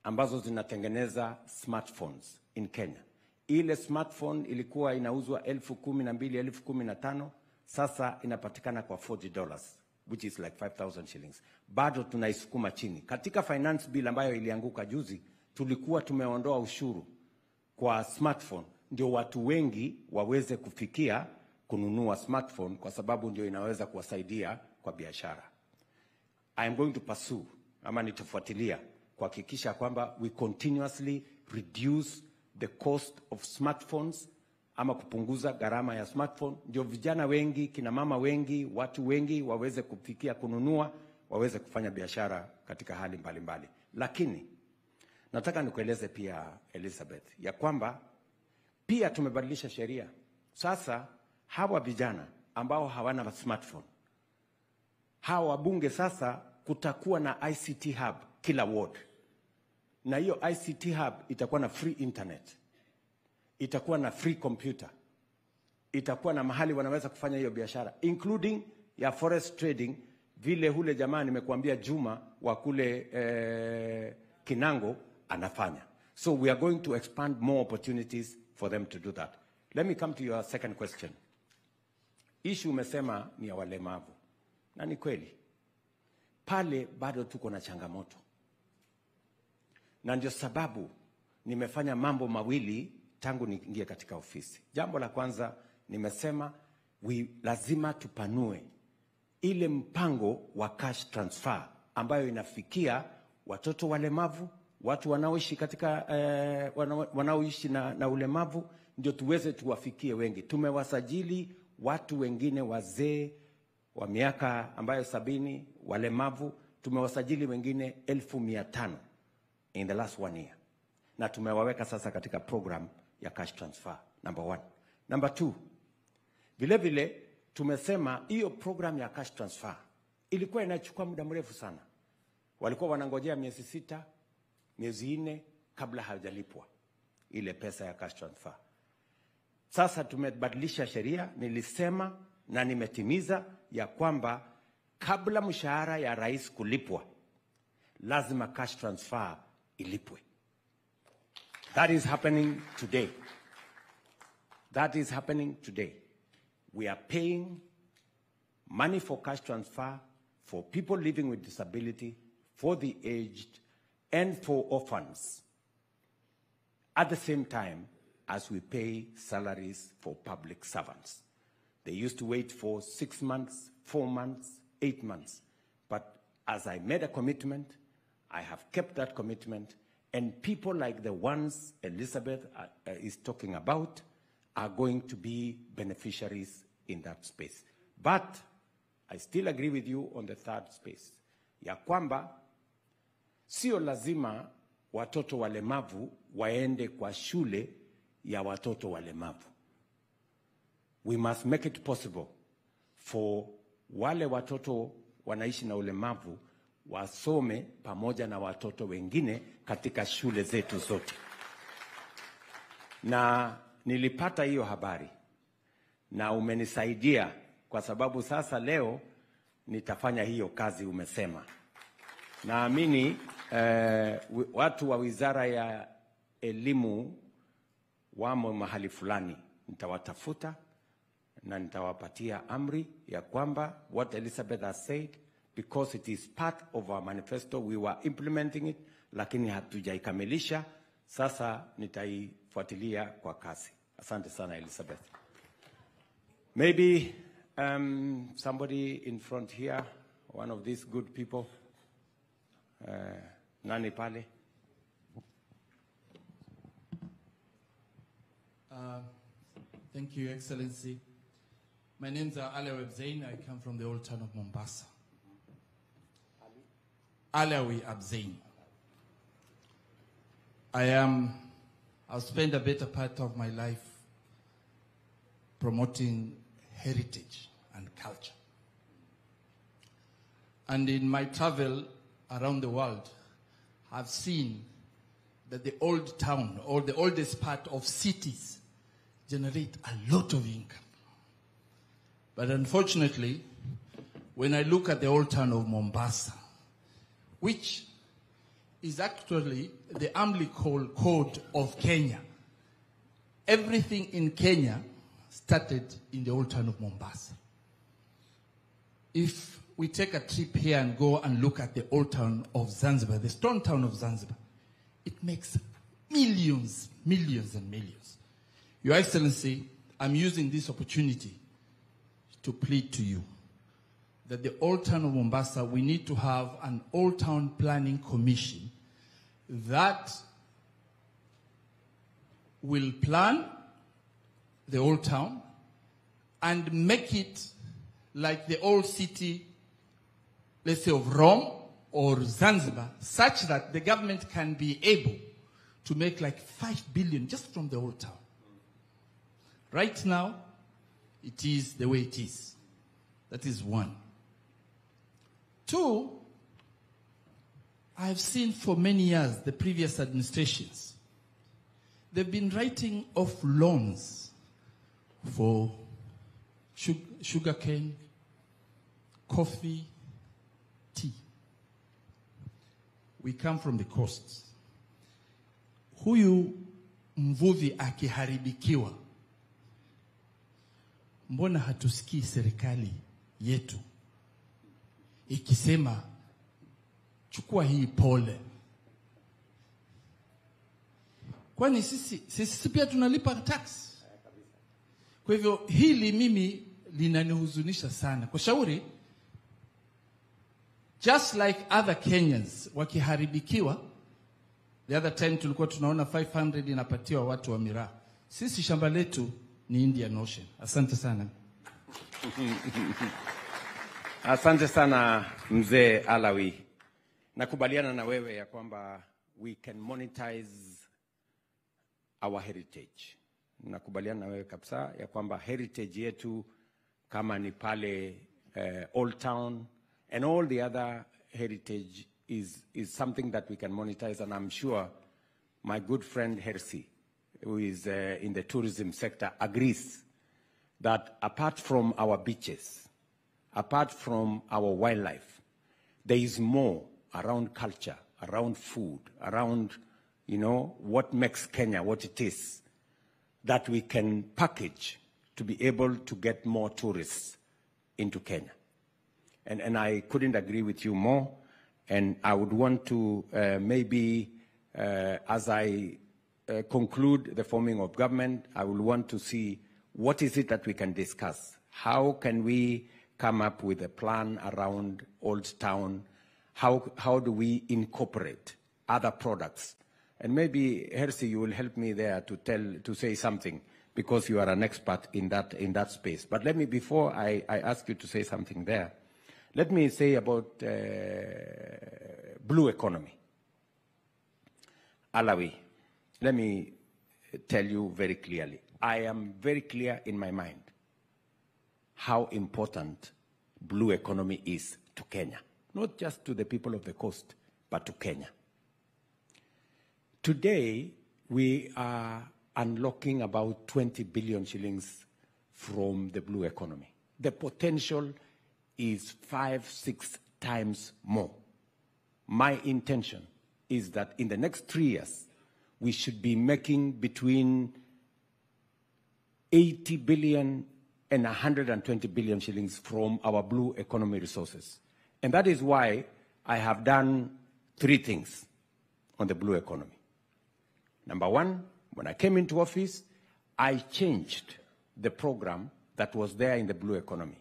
ambazo zinatengeneza smartphones in Kenya. Ile smartphone ilikuwa inauzwa 12,000, 15,000, sasa inapatikana kwa $40, which is like 5,000 shillings. Bado tunaisukuma chini. Katika finance bill ambayo ilianguka juzi, tulikuwa tumeondoa ushuru kwa smartphone, ndio watu wengi waweze kufikia kununua smartphone kwa sababu ndio inaweza kuwasaidia kwa biashara. I am going to pursue, ama nitafuatilia kuhakikisha kwamba we continuously reduce the cost of smartphones, ama kupunguza gharama ya smartphone, ndio vijana wengi, kina mama wengi, watu wengi waweze kufikia kununua, waweze kufanya biashara katika hali mbalimbali. Lakini nataka nikueleze pia Elizabeth ya kwamba pia tumebadilisha sheria. Sasa hawa vijana ambao hawana smartphone, hawa wabunge sasa kutakuwa na ICT hub kila ward. Na hiyo ICT hub itakuwa na free internet, itakuwa na free computer, itakuwa na mahali wanaweza kufanya hiyo biashara, including ya forest trading vile hule jamaa nimekuambia Juma wa kule Kinango anafanya. So we are going to expand more opportunities for them to do that. Let me come to your second question. Issue umesema ni ya walemavu. Na ni kweli. Pale bado tuko na changamoto. Na ndio sababu nimefanya mambo mawili tangu niingie katika ofisi. Jambo la kwanza nimesema lazima tupanue ile mpango wa cash transfer ambayo inafikia watoto walemavu, watu wanaoishi katika wanaoishi na ulemavu, ndio tuweze tuwafikie wengi. Tumewasajili watu wengine wazee wa miaka ambayo 70 walemavu, tumewasajili wengine 1,500 in the last 1 year. Na tumewaweka sasa katika program ya cash transfer, number 1. Number 2, vile vile tumesema hiyo program ya cash transfer ilikuwa inachukua muda mrefu sana. Walikuwa wanangojea miezi 6, miezi 4 kabla hajalipwa ile pesa ya cash transfer. Sasa tumebadilisha sheria, nilisema na nimetimiza ya kwamba kabla mshahara ya rais kulipwa lazima cash transfer ilipwe. That is happening today. That is happening today. We are paying money for cash transfer for people living with disability, for the aged, and for orphans, at the same time as we pay salaries for public servants. They used to wait for 6 months, 4 months, 8 months. But as I made a commitment, I have kept that commitment, and people like the ones Elizabeth is talking about are going to be beneficiaries in that space. But I still agree with you on the third space, ya kwamba sio lazima watoto walemavu waende kwa shule ya watoto walemavu. We must make it possible for wale watoto wanaishi na ulemavu wasome pamoja na watoto wengine katika shule zetu zote. Na nilipata hiyo habari na umenisaidia, kwa sababu sasa leo nitafanya hiyo kazi umesema. Naamini watu wa Wizara ya Elimu wamo mahali fulani, nitawatafuta na nitawapatia amri ya kwamba what Elizabeth has said, because it is part of our manifesto, we were implementing it, lakini hatujaikamilisha. Sasa nitaifuatilia kwa kasi. Asante sana Elizabeth. Maybe somebody in front here, one of these good people. Nani pale? Thank you, Excellency. My name's Alawi Abzain. I come from the old town of Mombasa. Alawi Abzain. I've spent a better part of my life promoting heritage and culture. And in my travel around the world, I've seen that the old town, or the oldest part of cities, generate a lot of income. But unfortunately, when I look at the old town of Mombasa, which is actually the umbilical cord of Kenya, everything in Kenya started in the old town of Mombasa. If we take a trip here and go and look at the old town of Zanzibar, the stone town of Zanzibar, it makes millions, millions and millions. Your Excellency, I'm using this opportunity to plead to you that the old town of Mombasa, we need to have an old town planning commission that will plan the old town and make it like the old city, let's say of Rome or Zanzibar, such that the government can be able to make like 5 billion just from the old town. Right now, it is the way it is. That is one. Two, I've seen for many years the previous administrations, they've been writing off loans for sugarcane, coffee, tea. We come from the coast. Huyu mvuvi akiharibikiwa, mbona hatusikii serikali yetu ikisema chukua hii pole? Kwani sisi pia tunalipa tax? Kwa hivyo hili mimi linanihuzunisha sana. Kwa shauri, just like other Kenyans wakiharibikiwa, the other time tulikuwa tunaona 500 inapatiwa watu wa miraa. Sisi shamba letu ni Indian Ocean. Asante sana. Asante sana mzee Alawi. Nakubaliana na wewe ya kwamba we can monetize our heritage. Nakubaliana na wewe kabisa ya kwamba heritage yetu kama ni pale Old Town and all the other heritage is something that we can monetize, and I'm sure my good friend Hersi, who is in the tourism sector, agrees that apart from our beaches, apart from our wildlife, there is more around culture, around food, around, you know, what makes Kenya what it is, that we can package to be able to get more tourists into Kenya. And I couldn't agree with you more. And I would want to maybe, as I conclude the forming of government, I will want to see what is it that we can discuss. How can we come up with a plan around Old Town? How do we incorporate other products? And maybe, Hersi, you will help me there to say something, because you are an expert in that space. But let me, before I ask you to say something there, let me say about blue economy. Alawi, let me tell you very clearly. I am very clear in my mind how important blue economy is to Kenya. Not just to the people of the coast, but to Kenya. Today, we are unlocking about 20 billion shillings from the blue economy. The potential is 5-6 times more. My intention is that in the next 3 years, we should be making between 80 billion and 120 billion shillings from our blue economy resources. And that is why I have done 3 things on the blue economy. Number one, when I came into office, I changed the program that was there in the blue economy.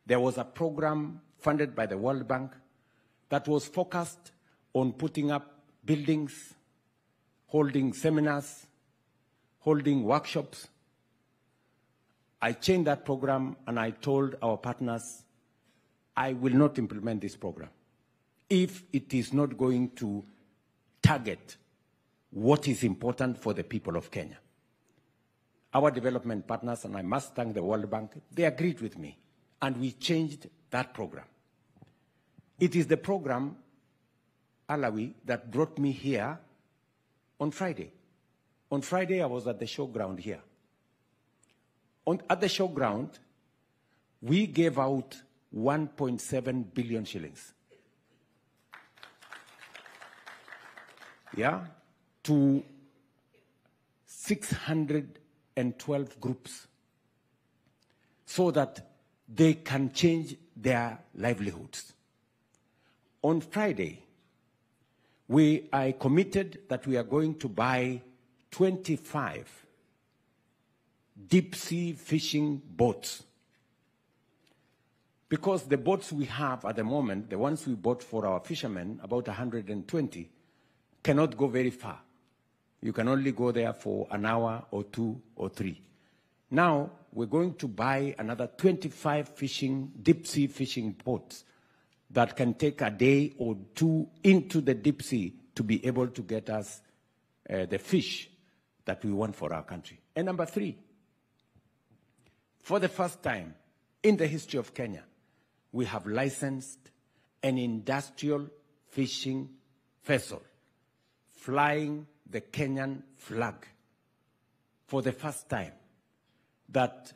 There was a program funded by the World Bank that was focused on putting up buildings, holding seminars, holding workshops. I changed that program and I told our partners, I will not implement this program if it is not going to target what is important for the people of Kenya. Our development partners, and I must thank the World Bank, they agreed with me, and we changed that program. It is the program, Alawi, that brought me here on Friday. On Friday, I was at the showground here. At the showground, we gave out 1.7 billion shillings. Yeah? To 612 groups so that they can change their livelihoods. On Friday, I committed that we are going to buy 25 deep-sea fishing boats. Because the boats we have at the moment, the ones we bought for our fishermen, about 120, cannot go very far. You can only go there for an hour or 2 or 3. Now, we're going to buy another 25 deep-sea fishing boats that can take a day or 2 into the deep sea to be able to get us the fish that we want for our country. And number 3, for the first time in the history of Kenya, we have licensed an industrial fishing vessel flying the Kenyan flag for the first time that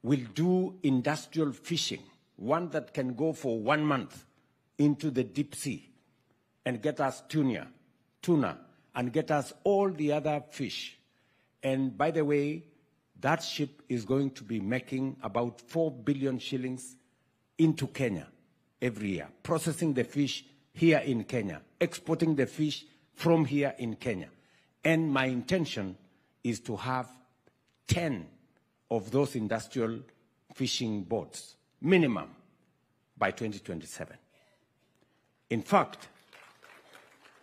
will do industrial fishing one that can go for 1 month into the deep sea and get us tuna, and get us all the other fish. And by the way, that ship is going to be making about 4 billion shillings into Kenya every year, processing the fish here in Kenya, exporting the fish from here in Kenya. And my intention is to have 10 of those industrial fishing boats, minimum, by 2027. In fact,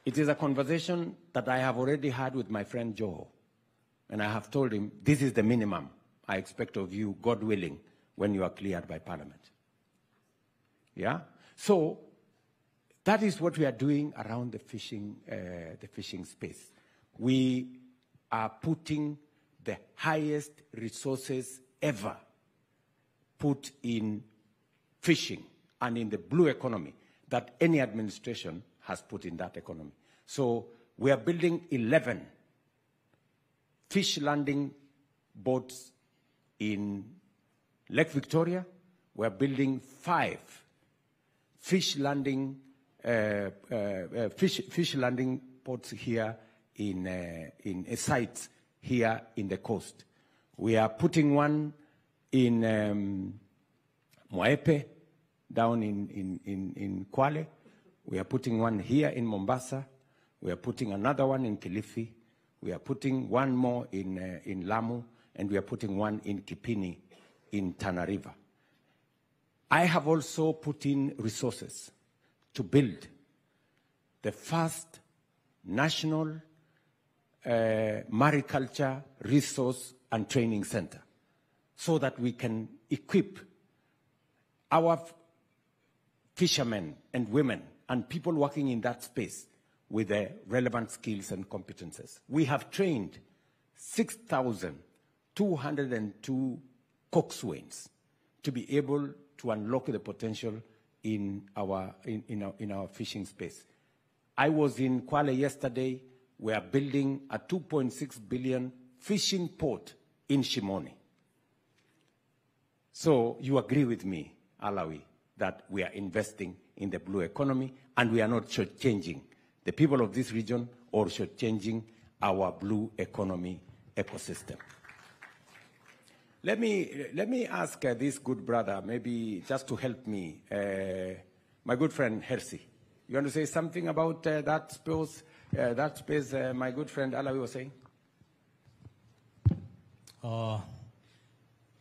it is a conversation that I have already had with my friend Joho. And I have told him, this is the minimum I expect of you, God willing, when you are cleared by Parliament. Yeah? So that is what we are doing around the fishing space. We are putting the highest resources ever put in fishing and in the blue economy that any administration has put in that economy. So we are building 11 fish landing boats in Lake Victoria. We are building 5 fish landing ports here in sites here in the coast. We are putting one in Moepe, down in Kwale. We are putting one here in Mombasa. We are putting another one in Kilifi. We are putting one more in Lamu, and we are putting one in Kipini in Tana River. I have also put in resources to build the first national mariculture resource and training center so that we can equip our fishermen and women and people working in that space with the relevant skills and competences. We have trained 6,202 coxswains to be able to unlock the potential in our fishing space. I was in Kwale yesterday. We are building a 2.6 billion fishing port in Shimoni. So you agree with me, Alawi, that we are investing in the blue economy and we are not shortchanging the people of this region or shortchanging our blue economy ecosystem. Let me ask this good brother, maybe just to help me, my good friend Hersi. You want to say something about that space my good friend Alawi was saying?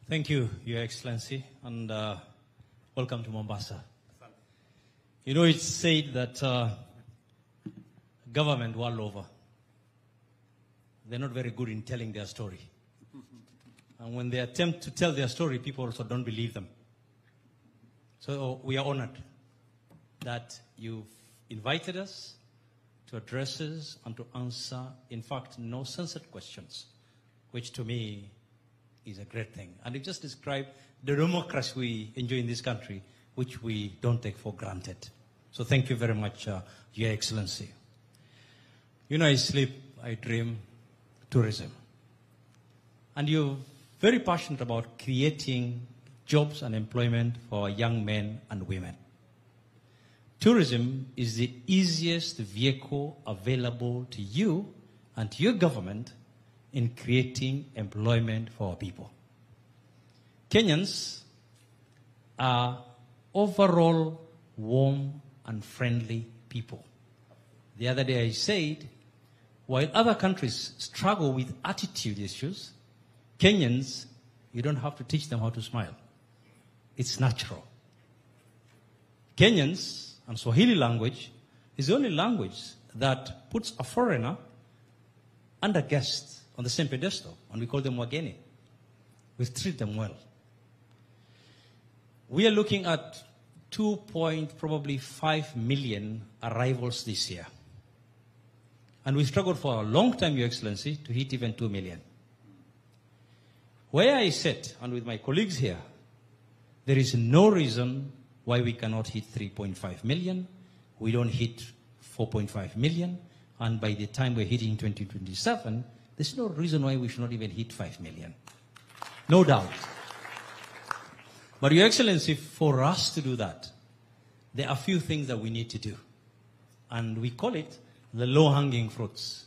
Thank you, Your Excellency, and welcome to Mombasa. You know, it's said that government world over, they're not very good in telling their story. And when they attempt to tell their story, people also don't believe them. So we are honored that you've invited us to address us and to answer, in fact, no censored questions, which to me is a great thing. And it just described the democracy we enjoy in this country, which we don't take for granted. So thank you very much, Your Excellency. You know, I sleep, I dream tourism. And you're very passionate about creating jobs and employment for young men and women. Tourism is the easiest vehicle available to you and to your government in creating employment for our people. Kenyans are overall warm and friendly people. The other day I said, while other countries struggle with attitude issues, Kenyans, you don't have to teach them how to smile. It's natural. Kenyans and Swahili language is the only language that puts a foreigner and a guest on the same pedestal, and we call them wageni. We treat them well. We are looking at 2.5 million arrivals this year. And we struggled for a long time, Your Excellency, to hit even 2 million. Where I sit, and with my colleagues here, there is no reason why we cannot hit 3.5 million. We don't hit 4.5 million. And by the time we're hitting 2027, there's no reason why we should not even hit 5 million. No doubt. But Your Excellency, for us to do that, there are a few things that we need to do. And we call it the low-hanging fruits.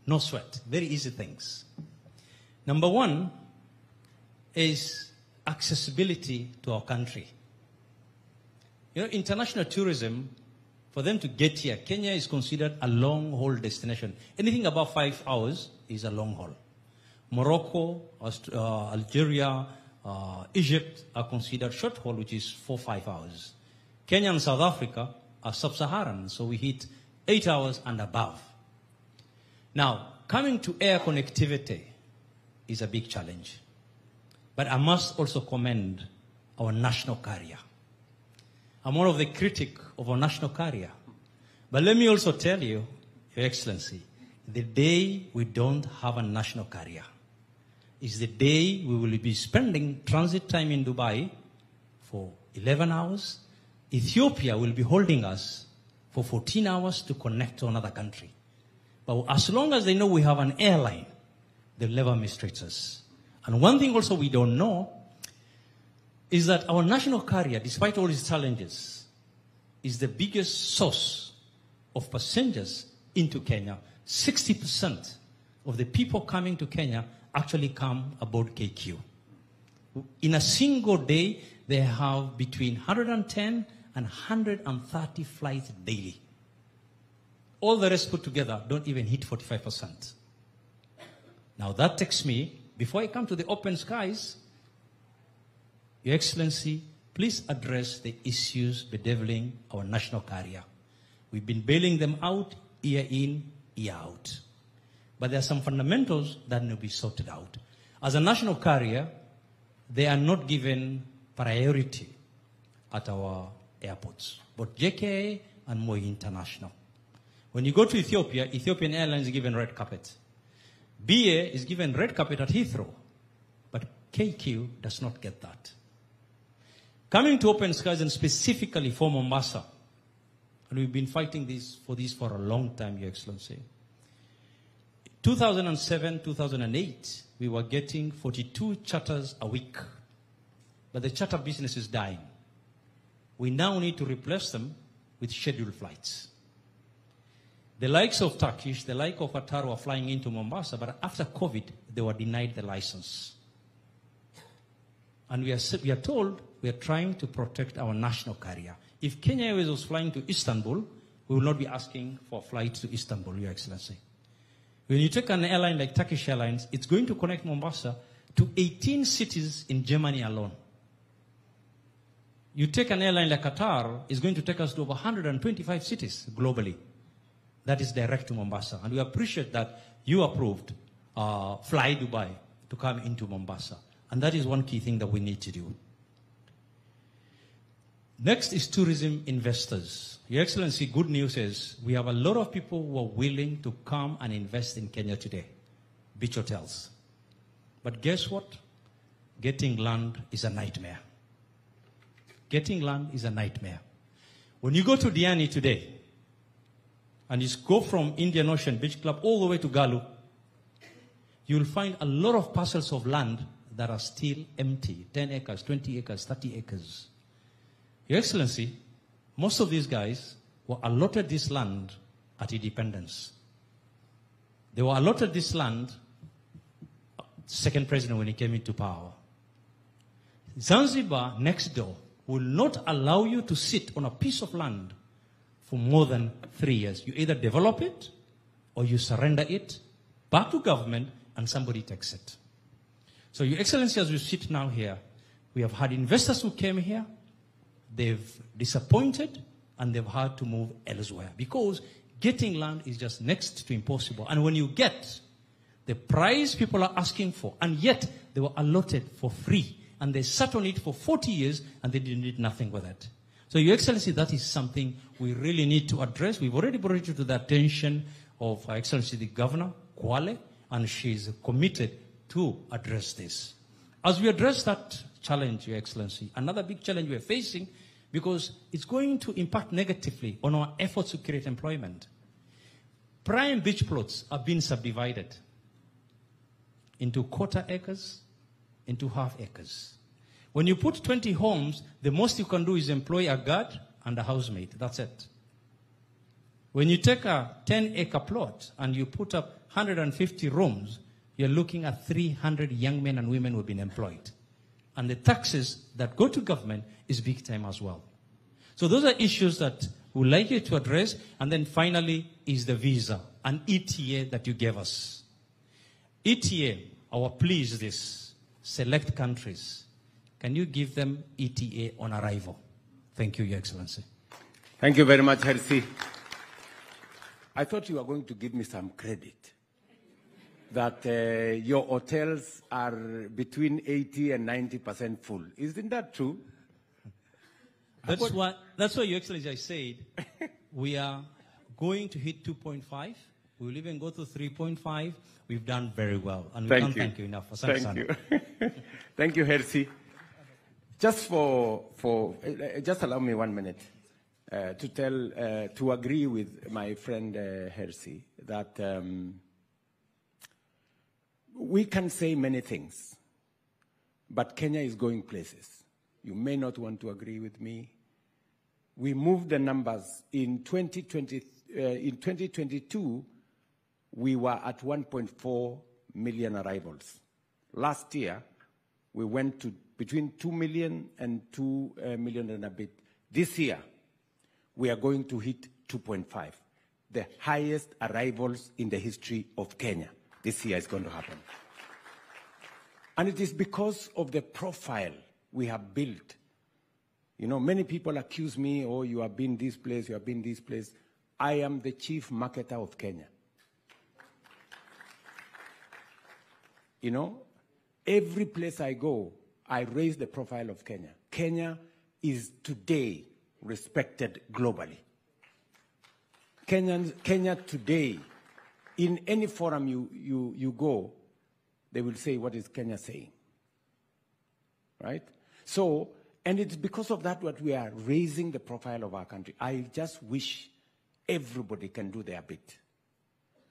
No sweat. Very easy things. Number one is accessibility to our country. You know, international tourism, for them to get here, Kenya is considered a long-haul destination. Anything above 5 hours is a long haul. Morocco, Algeria, Egypt are considered short haul, which is 4-5 hours. Kenya and South Africa are sub-Saharan, so we hit 8 hours and above. Now, coming to air connectivity is a big challenge. But I must also commend our national carrier. I'm one of the critics of our national carrier. But let me also tell you, Your Excellency, the day we don't have a national carrier is the day we will be spending transit time in Dubai for 11 hours. Ethiopia will be holding us for 14 hours to connect to another country. But as long as they know we have an airline, they'll never mistreat us. And one thing also we don't know is that our national carrier, despite all its challenges, is the biggest source of passengers into Kenya. 60% of the people coming to Kenya actually come aboard KQ. In a single day, they have between 110 and 130 flights daily. All the rest put together don't even hit 45%. Now that takes me, before I come to the open skies, Your Excellency, please address the issues bedeviling our national carrier. We've been bailing them out year in, year out. But there are some fundamentals that need to be sorted out. As a national carrier, they are not given priority at our airports, both JKA and Moi International. When you go to Ethiopia, Ethiopian Airlines is given red carpet. BA is given red carpet at Heathrow, but KQ does not get that. Coming to open skies and specifically for Mombasa, and we've been fighting for a long time, Your Excellency. 2007, 2008, we were getting 42 charters a week, but the charter business is dying. We now need to replace them with scheduled flights. The likes of Turkish, the like of Qatar were flying into Mombasa, but after COVID, they were denied the license. And we are told we are trying to protect our national carrier. If Kenya Airways was flying to Istanbul, we will not be asking for flights to Istanbul, Your Excellency. When you take an airline like Turkish Airlines, it's going to connect Mombasa to 18 cities in Germany alone. You take an airline like Qatar, it's going to take us to over 125 cities globally. That is direct to Mombasa. And we appreciate that you approved Fly Dubai to come into Mombasa. And that is one key thing that we need to do. Next is tourism investors. Your Excellency, good news is we have a lot of people who are willing to come and invest in Kenya today. Beach hotels. But guess what? Getting land is a nightmare. Getting land is a nightmare. When you go to Diani today, and you go from Indian Ocean Beach Club all the way to Galu, you will find a lot of parcels of land that are still empty. 10 acres, 20 acres, 30 acres. Your Excellency, most of these guys were allotted this land at independence. They were allotted this land, second president when he came into power. Zanzibar, next door, will not allow you to sit on a piece of land for more than 3 years. You either develop it or you surrender it back to government and somebody takes it. So, Your Excellency, as we sit now here, we have had investors who came here, they've disappointed, and they've had to move elsewhere because getting land is just next to impossible. And when you get the price people are asking for, and yet they were allotted for free, and they sat on it for 40 years, and they did nothing with it. So, Your Excellency, that is something we really need to address. We've already brought it to the attention of Her Excellency the Governor, Kwale, and she's committed to address this. As we address that challenge, Your Excellency, another big challenge we're facing, because it's going to impact negatively on our efforts to create employment. Prime beach plots are being subdivided into quarter acres, into half acres. When you put 20 homes, the most you can do is employ a guard and a housemaid. That's it. When you take a 10-acre plot and you put up 150 rooms, you're looking at 300 young men and women who have been employed. And the taxes that go to government is big time as well. So those are issues that we'd like you to address. And then finally is the visa, an ETA that you gave us. ETA, our plea is this: select countries. Can you give them ETA on arrival? Thank you, Your Excellency. Thank you very much, Hersi. I thought you were going to give me some credit that your hotels are between 80 and 90% full. Isn't that true? That's why, Your Excellency, I said we are going to hit 2.5. We will even go to 3.5. We've done very well, and we can't thank you enough. Thank you. Thank you, Hersi. Just just allow me 1 minute to agree with my friend Hersi that we can say many things, but Kenya is going places. You may not want to agree with me. We moved the numbers in 2020. In 2022, we were at 1.4 million arrivals. Last year, we went to between 2 million and 2 million and a bit. This year, we are going to hit 2.5, the highest arrivals in the history of Kenya. This year is going to happen. And it is because of the profile we have built. You know, many people accuse me, oh, you have been this place, you have been this place. I am the chief marketer of Kenya. You know, every place I go, I raise the profile of Kenya. Kenya is today respected globally. Kenya today, in any forum you go, they will say, what is Kenya saying? Right? So, and it's because of that what we are raising the profile of our country. I just wish everybody can do their bit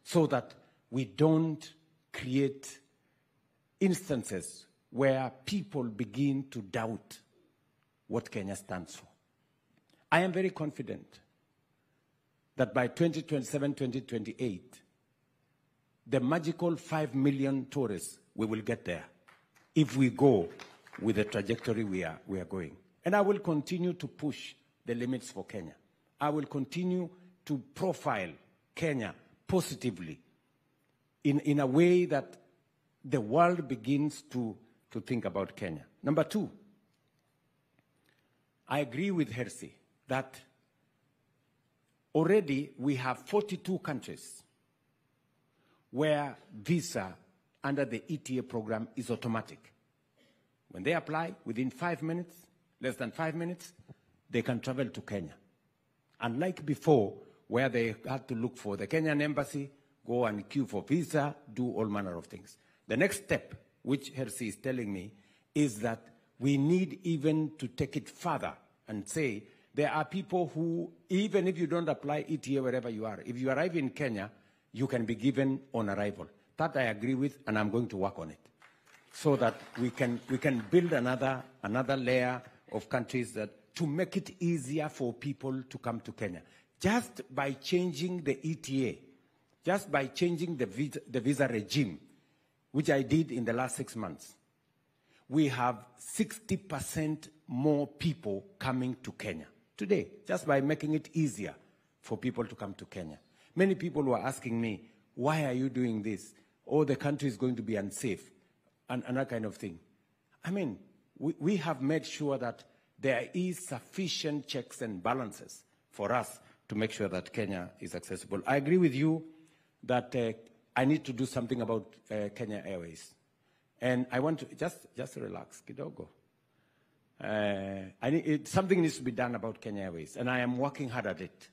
so that we don't create instances where people begin to doubt what Kenya stands for. I am very confident that by 2027, 2028, the magical 5 million tourists, we will get there if we go with the trajectory we are going. And I will continue to push the limits for Kenya. I will continue to profile Kenya positively in a way that the world begins to think about Kenya. Number two, I agree with Hersi that already we have 42 countries where visa under the ETA program is automatic. When they apply, within 5 minutes, less than 5 minutes, they can travel to Kenya. Unlike before, where they had to look for the Kenyan embassy, go and queue for visa, do all manner of things. The next step, which Hersi is telling me, is that we need even to take it further and say there are people who, even if you don't apply ETA wherever you are, if you arrive in Kenya, you can be given on arrival. That I agree with, and I'm going to work on it, so that we can build another layer of countries that to make it easier for people to come to Kenya. Just by changing the ETA, just by changing the visa regime, which I did in the last 6 months, we have 60% more people coming to Kenya today, just by making it easier for people to come to Kenya. Many people were asking me, why are you doing this? Oh, the country is going to be unsafe, and that kind of thing. I mean, we have made sure that there is sufficient checks and balances for us to make sure that Kenya is accessible. I agree with you that I need to do something about Kenya Airways. And I want to just relax, kidogo. Something needs to be done about Kenya Airways, and I am working hard at it.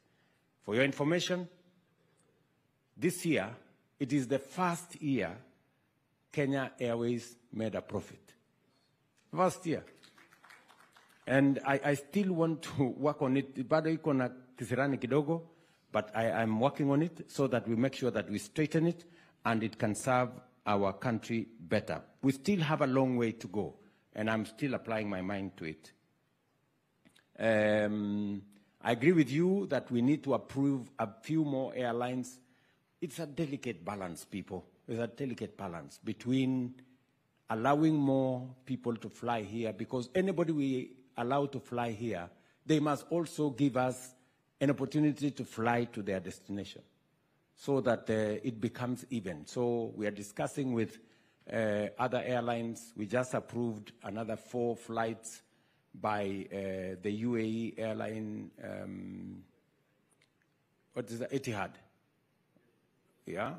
For your information, this year, it is the first year Kenya Airways made a profit. First year. And I still want to work on it. Bado iko na kisirani kidogo, but I'm working on it so that we make sure that we straighten it and it can serve our country better. We still have a long way to go, and I'm still applying my mind to it. I agree with you that we need to approve a few more airlines. It's a delicate balance, people. It's a delicate balance between allowing more people to fly here, because anybody we allow to fly here, they must also give us an opportunity to fly to their destination so that it becomes even. So we are discussing with other airlines. We just approved another 4 flights by the UAE airline, what is that, Etihad? Yeah,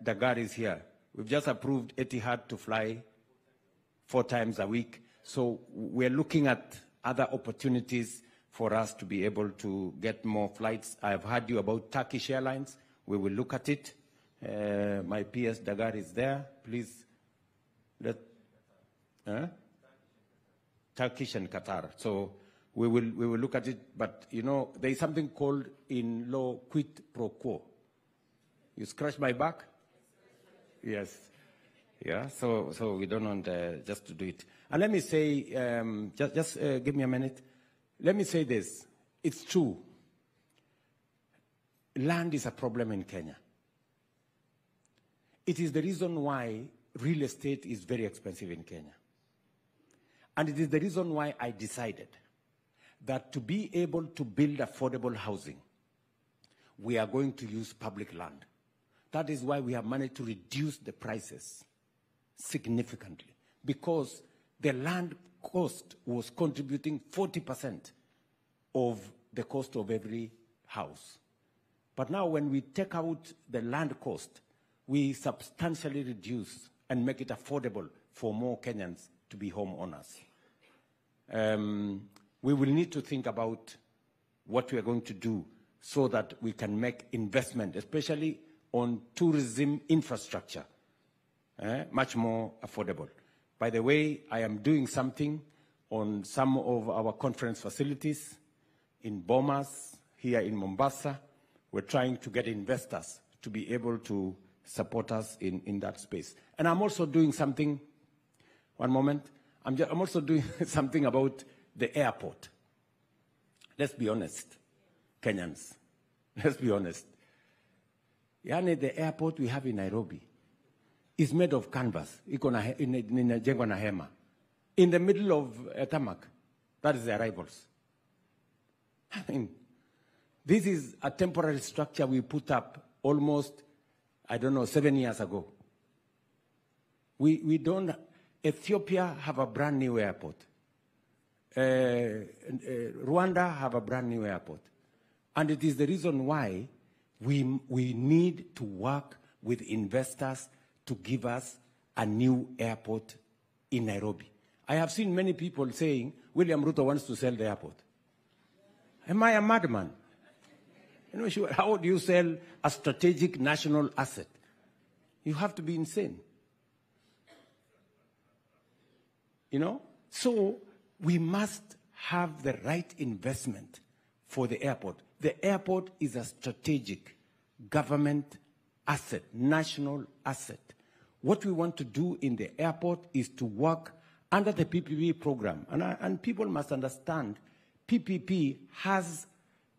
Dagar is here. We've just approved Etihad to fly 4 times a week. So we're looking at other opportunities for us to be able to get more flights. I've heard you about Turkish Airlines. We will look at it. My PS Dagar is there. Please let Turkish and Qatar. So we will look at it. But you know, there is something called in law quid pro quo. You scratch my back? Yes. Yeah. So we don't want just to do it. And let me say, just give me a minute. Let me say this. It's true. Land is a problem in Kenya. It is the reason why real estate is very expensive in Kenya. And it is the reason why I decided that to be able to build affordable housing, we are going to use public land. That is why we have managed to reduce the prices significantly, because the land cost was contributing 40% of the cost of every house. But now when we take out the land cost, we substantially reduce and make it affordable for more Kenyans to be homeowners. We will need to think about what we are going to do so that we can make investment, especially on tourism infrastructure, much more affordable. By the way, I am doing something on some of our conference facilities in Bomas, here in Mombasa. We're trying to get investors to be able to support us in that space. And I'm also doing something, one moment, I'm also doing something about the airport. Let's be honest, Kenyans. Let's be honest. Yani, the airport we have in Nairobi is made of canvas. Inajengwa na hema. In the middle of tarmac. That is the arrivals. I mean, this is a temporary structure we put up almost, I don't know, 7 years ago. We don't. Ethiopia have a brand new airport. Rwanda have a brand new airport. And it is the reason why we need to work with investors to give us a new airport in Nairobi. I have seen many people saying, William Ruto wants to sell the airport. Am I a madman? You know, how do you sell a strategic national asset? You have to be insane. You know? So we must have the right investment for the airport. The airport is a strategic government asset, national asset. What we want to do in the airport is to work under the PPP program. And people must understand, PPP has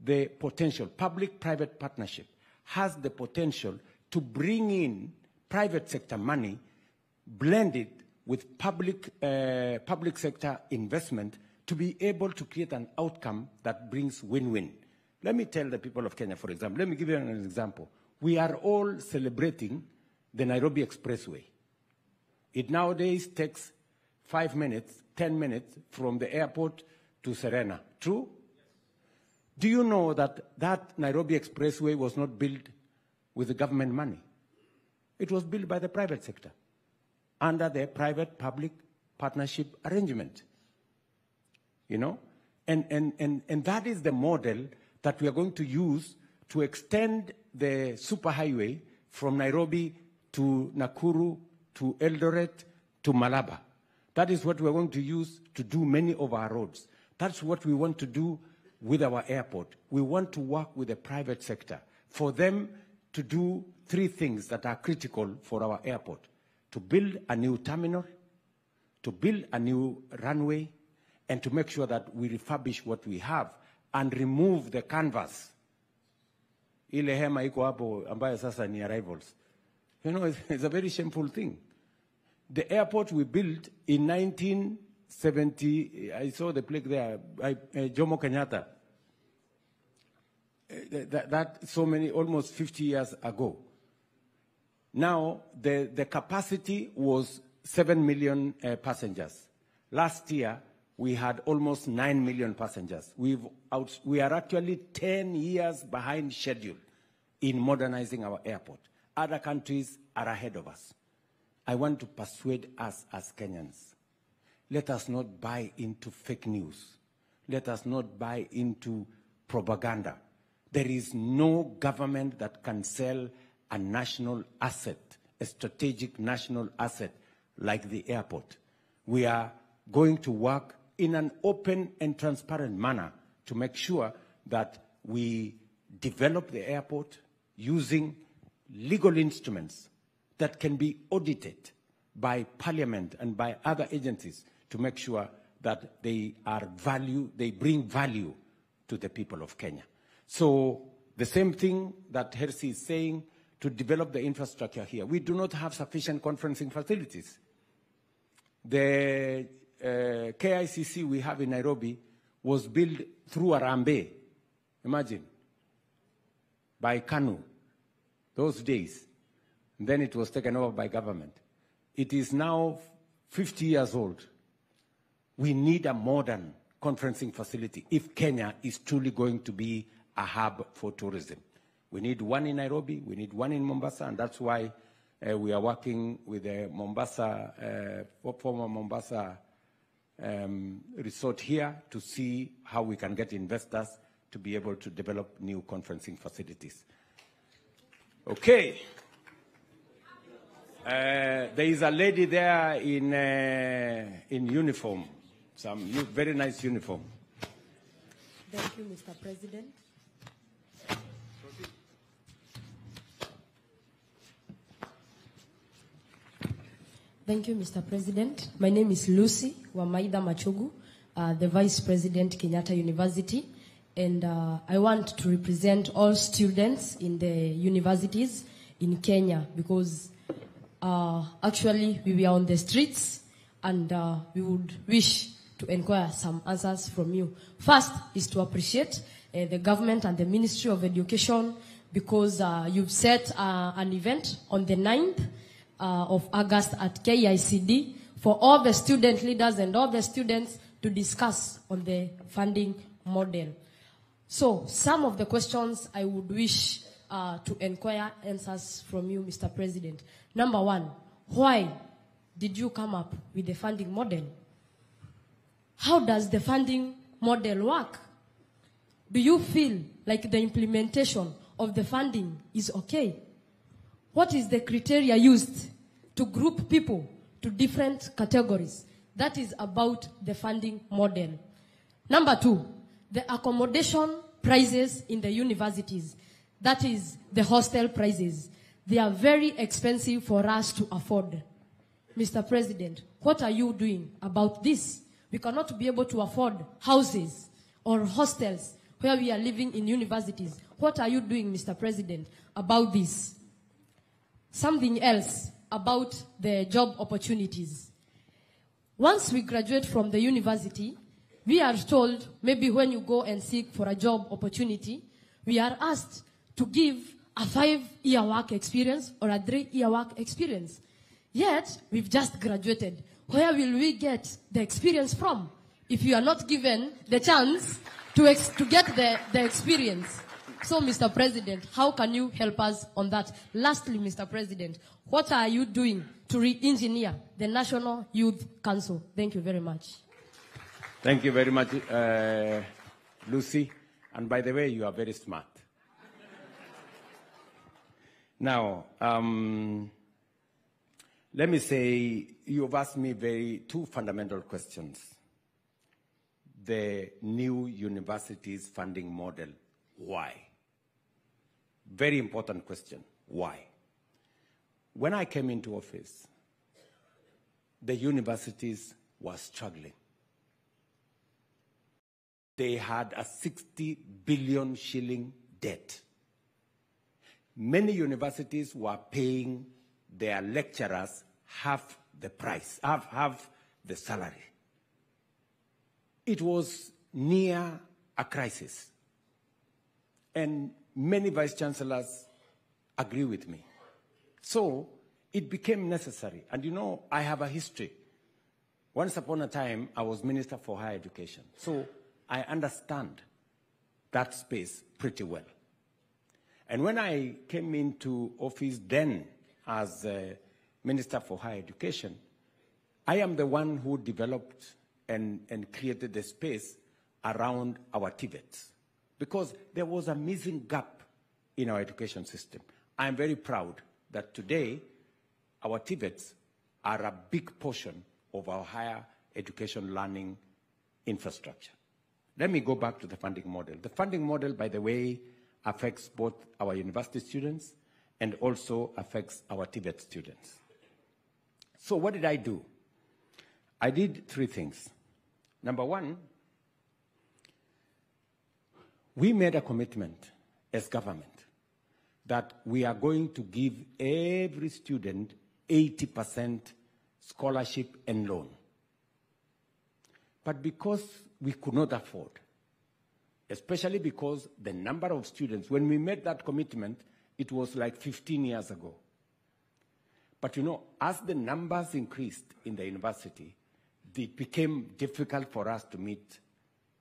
the potential, public-private partnership has the potential to bring in private sector money, blend it with public sector investment to be able to create an outcome that brings win-win. Let me tell the people of Kenya, for example, let me give you an example. We are all celebrating the Nairobi Expressway. It nowadays takes 5 minutes, 10 minutes from the airport to Serena. True? Do you know that that Nairobi Expressway was not built with the government money? It was built by the private sector under the private-public partnership arrangement. You know? And that is the model that we are going to use to extend the superhighway from Nairobi to Nakuru, to Eldoret, to Malaba. That is what we're going to use to do many of our roads. That's what we want to do with our airport. We want to work with the private sector for them to do 3 things that are critical for our airport: to build a new terminal, to build a new runway and to make sure that we refurbish what we have and remove the canvas. Ile hema iko hapo ambayo sasa ni arrivals. You know, it's a very shameful thing. The airport we built in 1970, I saw the plaque there, Jomo Kenyatta. That so many, almost 50 years ago. Now, the capacity was 7 million passengers. Last year, we had almost 9 million passengers. We are actually 10 years behind schedule in modernizing our airport. Other countries are ahead of us. I want to persuade us as Kenyans. Let us not buy into fake news. Let us not buy into propaganda. There is no government that can sell a national asset, a strategic national asset like the airport. We are going to work in an open and transparent manner to make sure that we develop the airport using legal instruments that can be audited by Parliament and by other agencies to make sure that they bring value to the people of Kenya. So the same thing that Hersi is saying, to develop the infrastructure here. We do not have sufficient conferencing facilities. The KICC we have in Nairobi was built through Arambe, imagine, by KANU, those days. And then it was taken over by government. It is now 50 years old. We need a modern conferencing facility if Kenya is truly going to be a hub for tourism. We need one in Nairobi, we need one in Mombasa, and that's why we are working with the former Mombasa resort here to see how we can get investors to be able to develop new conferencing facilities. Okay. There is a lady there in uniform, some very nice uniform. Thank you, Mr. President. Thank you, Mr. President. My name is Lucy Wamaida Machogu, the Vice President, Kenyatta University. And I want to represent all students in the universities in Kenya because actually we were on the streets and we would wish to inquire some answers from you. First is to appreciate the government and the Ministry of Education because you've set an event on the 9th of August at KICD for all the student leaders and all the students to discuss on the funding model. So some of the questions I would wish to inquire answers from you, Mr. President. Number one, why did you come up with the funding model? How does the funding model work? Do you feel like the implementation of the funding is okay? What is the criteria used to group people to different categories? That is about the funding model. Number two, the accommodation prices in the universities. That is the hostel prices. They are very expensive for us to afford. Mr. President, what are you doing about this? We cannot be able to afford houses or hostels where we are living in universities. What are you doing, Mr. President, about this? Something else about the job opportunities. Once we graduate from the university, we are told maybe when you go and seek for a job opportunity, we are asked to give a 5-year work experience or a 3-year work experience. Yet, we've just graduated. Where will we get the experience from if you are not given the chance to get the experience? So, Mr. President, how can you help us on that? Lastly, Mr. President, what are you doing to re-engineer the National Youth Council? Thank you very much. Thank you very much, Lucy. And by the way, you are very smart. Now, let me say, you've asked me two fundamental questions. The new universities funding model, why? Very important question, why? When I came into office, the universities were struggling. They had a 60 billion shilling debt. Many universities were paying their lecturers half the price, half the salary. It was near a crisis. And many vice chancellors agree with me. So it became necessary. And you know, I have a history. Once upon a time, I was Minister for Higher Education. So I understand that space pretty well. And when I came into office then as Minister for Higher Education, I am the one who developed and created the space around our TVETs, because there was a missing gap in our education system. I'm very proud that today our TVETs are a big portion of our higher education learning infrastructure. Let me go back to the funding model. The funding model, by the way, affects both our university students and also affects our TVET students. So what did I do? I did three things. Number one, we made a commitment as government that we are going to give every student 80% scholarship and loan. But because we could not afford, especially because the number of students, when we made that commitment, it was like 15 years ago. But you know, as the numbers increased in the university, it became difficult for us to meet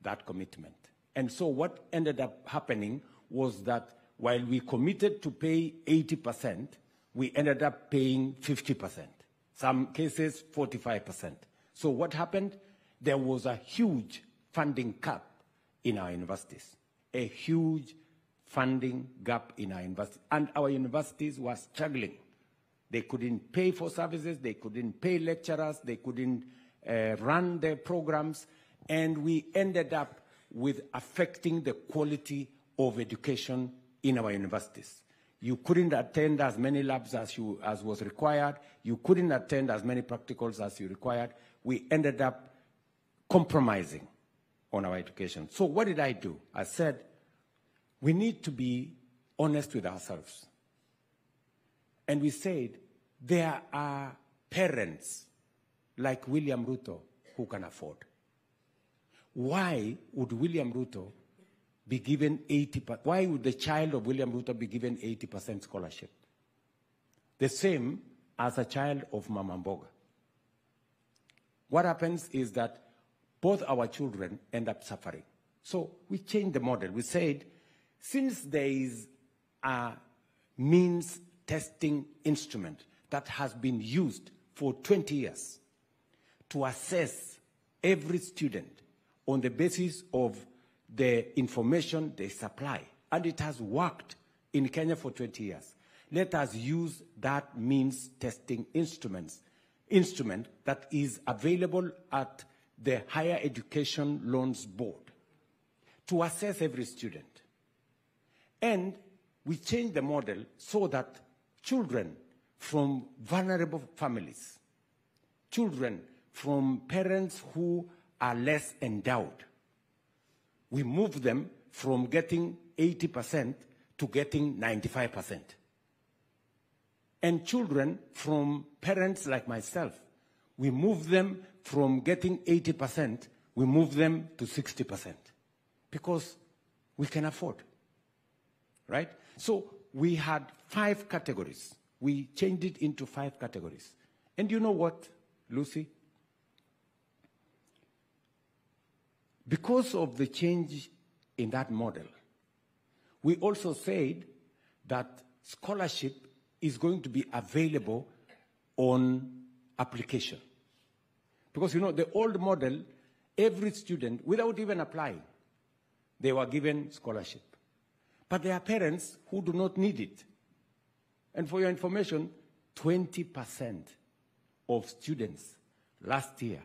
that commitment. And so what ended up happening was that while we committed to pay 80%, we ended up paying 50%, some cases 45%. So what happened? There was a huge funding gap in our universities, a huge funding gap in our universities. And our universities were struggling. They couldn't pay for services, they couldn't pay lecturers, they couldn't run their programs, and we ended up with affecting the quality of education in our universities. You couldn't attend as many labs as was required. You couldn't attend as many practicals as you required. We ended up compromising on our education. So what did I do? I said, we need to be honest with ourselves. And we said, there are parents like William Ruto who can afford. Why would William Ruto be given 80%? Why would the child of William Ruto be given 80% scholarship? The same as a child of Mama Mboga. What happens is that both our children end up suffering. So we changed the model. We said, since there is a means testing instrument that has been used for 20 years to assess every student on the basis of the information they supply, and it has worked in Kenya for 20 years. Let us use that means testing instrument that is available at the Higher Education Loans Board to assess every student. And we changed the model so that children from vulnerable families, children from parents who are less endowed, we move them from getting 80% to getting 95%. And children from parents like myself, we move them from getting 80%, we move them to 60%. Because we can afford, right? So we had 5 categories. We changed it into 5 categories. And you know what, Lucy? Because of the change in that model, we also said that scholarship is going to be available on application. Because, you know, the old model, every student, without even applying, they were given scholarship. But there are parents who do not need it. And for your information, 20% of students last year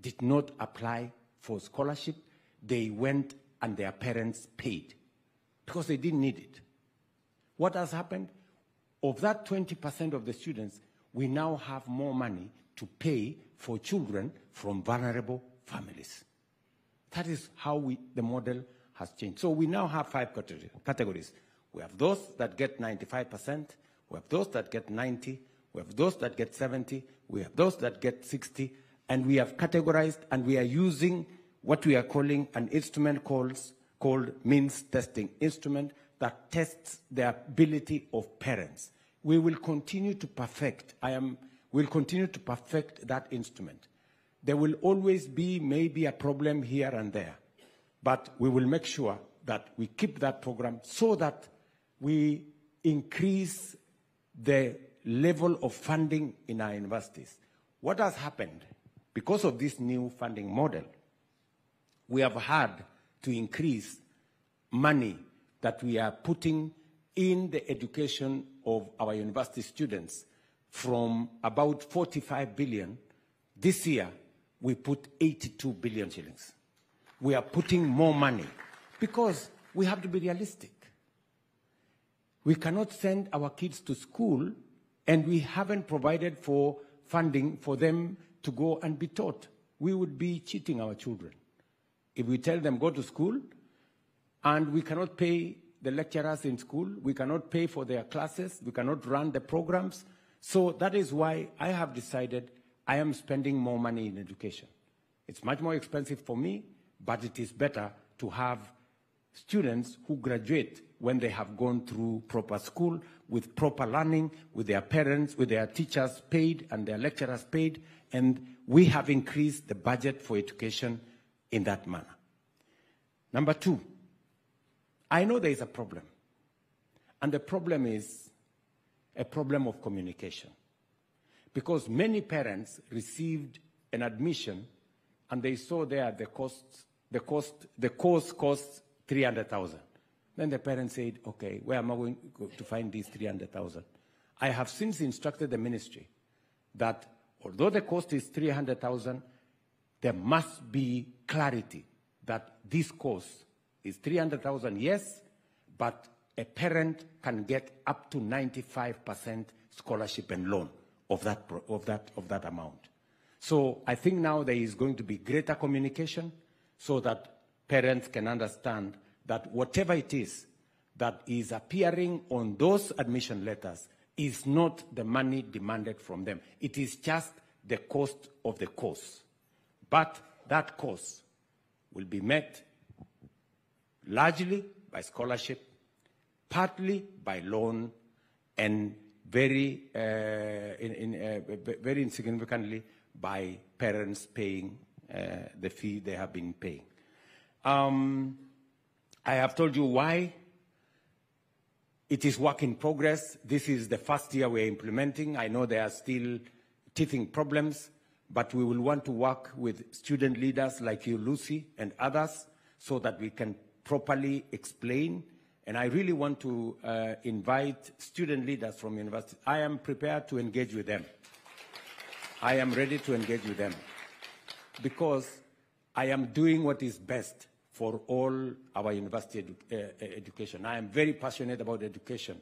did not apply for scholarship. They went and their parents paid because they didn't need it. What has happened? Of that 20% of the students, we now have more money to pay for children from vulnerable families. That is how the model has changed. So we now have 5 categories. We have those that get 95%, we have those that get 90%, we have those that get 70%, we have those that get 60%, and we have categorized, and we are using what we are calling an instrument called means testing instrument that tests the ability of parents. We will continue to perfect. We'll continue to perfect that instrument. There will always be maybe a problem here and there, but we will make sure that we keep that program so that we increase the level of funding in our universities. What has happened, because of this new funding model, we have had to increase money that we are putting in the education of our university students from about 45 billion. This year, we put 82 billion shillings. We are putting more money because we have to be realistic. We cannot send our kids to school and we haven't provided for funding for them to go and be taught. We would be cheating our children. If we tell them go to school and we cannot pay the lecturers in school, we cannot pay for their classes, we cannot run the programs. So that is why I have decided I am spending more money in education. It's much more expensive for me, but it is better to have students who graduate when they have gone through proper school, with proper learning, with their parents, with their teachers paid and their lecturers paid, and we have increased the budget for education in that manner. Number 2, I know there is a problem, and the problem is a problem of communication, because many parents received an admission and they saw there the course costs 300,000. Then the parents said, okay, where am I going to find these 300,000? I have since instructed the ministry that although the cost is 300,000, there must be clarity that this course is 300,000, yes, but a parent can get up to 95% scholarship and loan of that amount. So I think now there is going to be greater communication so that parents can understand that whatever it is that is appearing on those admission letters is not the money demanded from them. It is just the cost of the course. But that course will be met largely by scholarship, partly by loan, and very insignificantly by parents paying the fee they have been paying. I have told you why. It is work in progress. This is the first year we're implementing. I know there are still teething problems, but we will want to work with student leaders like you, Lucy, and others so that we can properly explain. And I really want to invite student leaders from universities. I am prepared to engage with them. I am ready to engage with them because I am doing what is best for all our university education. I am very passionate about education,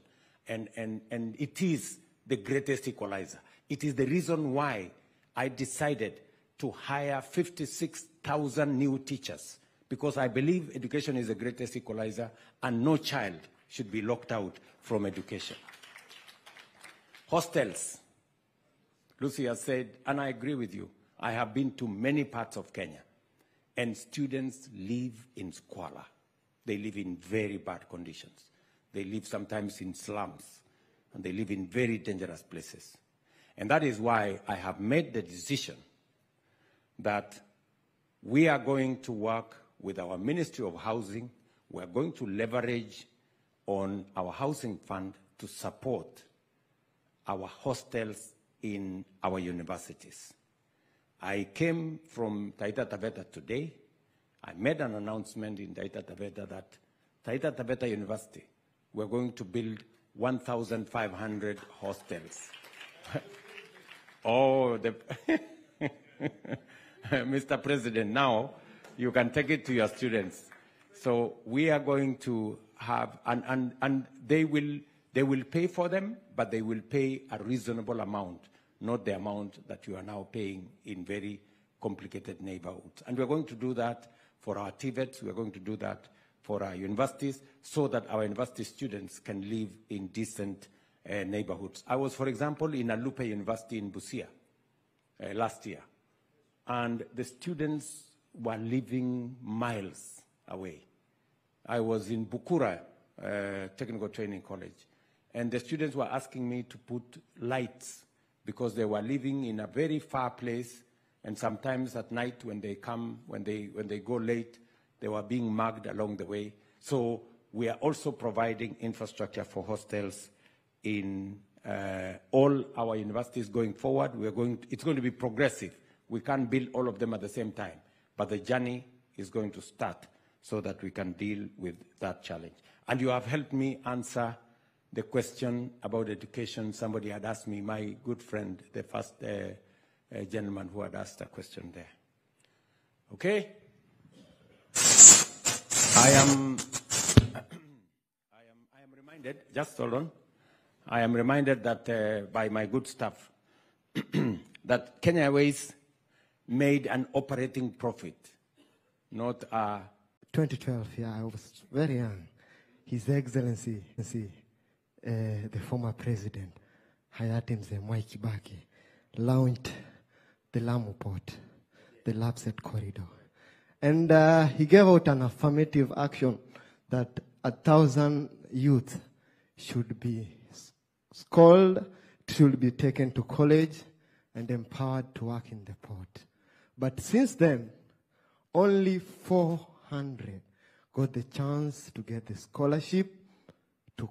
and it is the greatest equalizer. It is the reason why I decided to hire 56,000 new teachers, because I believe education is the greatest equalizer and no child should be locked out from education. Hostels. Lucy has said, and I agree with you, I have been to many parts of Kenya, and students live in squalor. They live in very bad conditions. They live sometimes in slums, and they live in very dangerous places. And that is why I have made the decision that we are going to work with our Ministry of Housing. We are going to leverage on our housing fund to support our hostels in our universities. I came from Taita Taveta today. I made an announcement in Taita Taveta that Taita Taveta University, we're going to build 1,500 hostels. Oh, Mr. President, now you can take it to your students. So we are going to have, and they will pay for them, but they will pay a reasonable amount, not the amount that you are now paying in very complicated neighborhoods. And we're going to do that for our TVETs, we're going to do that for our universities, so that our university students can live in decent neighborhoods. I was, for example, in Alupe University in Busia last year, and the students were living miles away. I was in Bukura Technical Training College, and the students were asking me to put lights because they were living in a very far place, and sometimes at night when they come, when they go late, they were being mugged along the way. So we are also providing infrastructure for hostels in all our universities going forward. It's going to be progressive. We can't build all of them at the same time, but the journey is going to start so that we can deal with that challenge. And you have helped me answer the question about education. Somebody had asked me, my good friend, the first gentleman who had asked a question there. Okay? I am reminded, just hold on, I am reminded that by my good staff that Kenya Airways made an operating profit, not a... 2012, yeah, I was very young. His Excellency, the former president, Hayati Mzee Mwai Kibaki, launched the Lamu Port, the Lapsset Corridor. And he gave out an affirmative action that 1,000 youth should be schooled, should be taken to college, and empowered to work in the port. But since then, only 400 got the chance to get the scholarship to